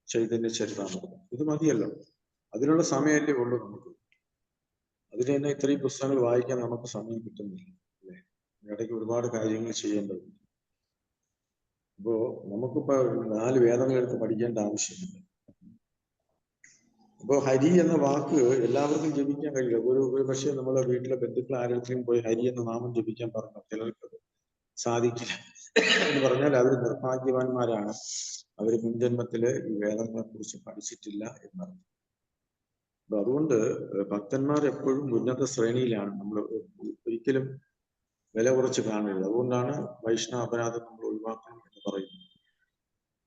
ചൈതന്യ ചരിതാമൃതം. ഇത് മതിയല്ലോ. അതിനുള്ള സമയമല്ലേ ഉള്ളൂ നമുക്ക്. അതിന് തന്നെ ഇത്രയും പുസ്തകങ്ങൾ വായിക്കാൻ നമുക്ക് സമയം കിട്ടുന്നില്ല, അല്ലേ? ഇടയ്ക്ക് ഒരുപാട് കാര്യങ്ങൾ ചെയ്യേണ്ടതുണ്ട്. അപ്പോ നമുക്കിപ്പോ 4 വേദങ്ങൾ എടുത്ത് പഠിക്കേണ്ട ആവശ്യമില്ല. അപ്പോ ഹരി എന്ന വാക്ക് എല്ലാവർക്കും ജപിക്കാൻ കഴിയില്ല. ഒരു പക്ഷേ നമ്മളെ വീട്ടിലെ ബന്ധുക്കൾ ആരെങ്കിലും പോയി ഹരി എന്ന നാമം ജപിക്കാൻ പറഞ്ഞു, ചിലർക്ക് സാധിക്കില്ല എന്ന് പറഞ്ഞാൽ അവർ നിർഭാഗ്യവാന്മാരാണ്. അവർ മുൻജന്മത്തില് ഈ വേദങ്ങളെ കുറിച്ച് പഠിച്ചിട്ടില്ല എന്നർത്ഥം. അപ്പൊ അതുകൊണ്ട് ഭക്തന്മാർ എപ്പോഴും ഉന്നത ശ്രേണിയിലാണ്. നമ്മൾ ഒരിക്കലും വില കുറച്ച് കാണരുത്. അതുകൊണ്ടാണ് വൈഷ്ണവ അപരാധം നമ്മൾ ഒഴിവാക്കണം എന്ന് പറയുന്നത്.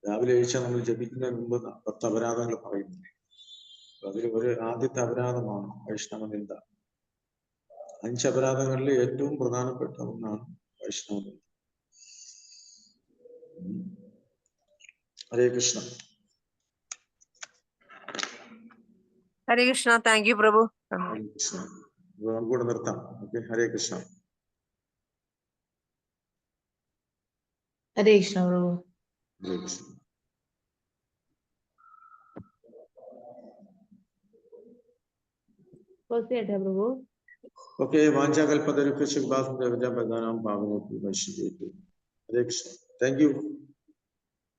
രാവിലെ എഴുച്ചാൽ നമ്മൾ ജപിക്കുന്നതിന് മുമ്പ് 10 അപരാധങ്ങൾ പറയുന്നില്ലേ? അതിൽ ഒരു ആദ്യത്തെ അപരാധമാണ് വൈഷ്ണവ നിന്ദ. 5 അപരാധങ്ങളിൽ ഏറ്റവും പ്രധാനപ്പെട്ട ഒന്നാണ് വൈഷ്ണവ നിന്ദ. ഹരേ കൃഷ്ണ. ഹരേ കൃഷ്ണ. താങ്ക് യു പ്രഭു. ഹരേ കൃഷ്ണ. നമുക്കൂടെ നിർത്താം. ഓക്കെ. ഹരേ കൃഷ്ണ. ഹരേ കൃഷ്ണ പ്രഭു. ഹരേ കൃഷ്ണ. പ്രഭു. ഓക്കെ. വാഞ്ചാകൽപതരുഭ്യശ്ച കൃപാസിന്ധുഭ്യശ്ച പാവനേഭ്യോ വൈഷ്ണവേഭ്യോ. Hare Krishna. Thank you.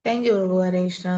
Thank you പ്രഭു. ഹരേ കൃഷ്ണ.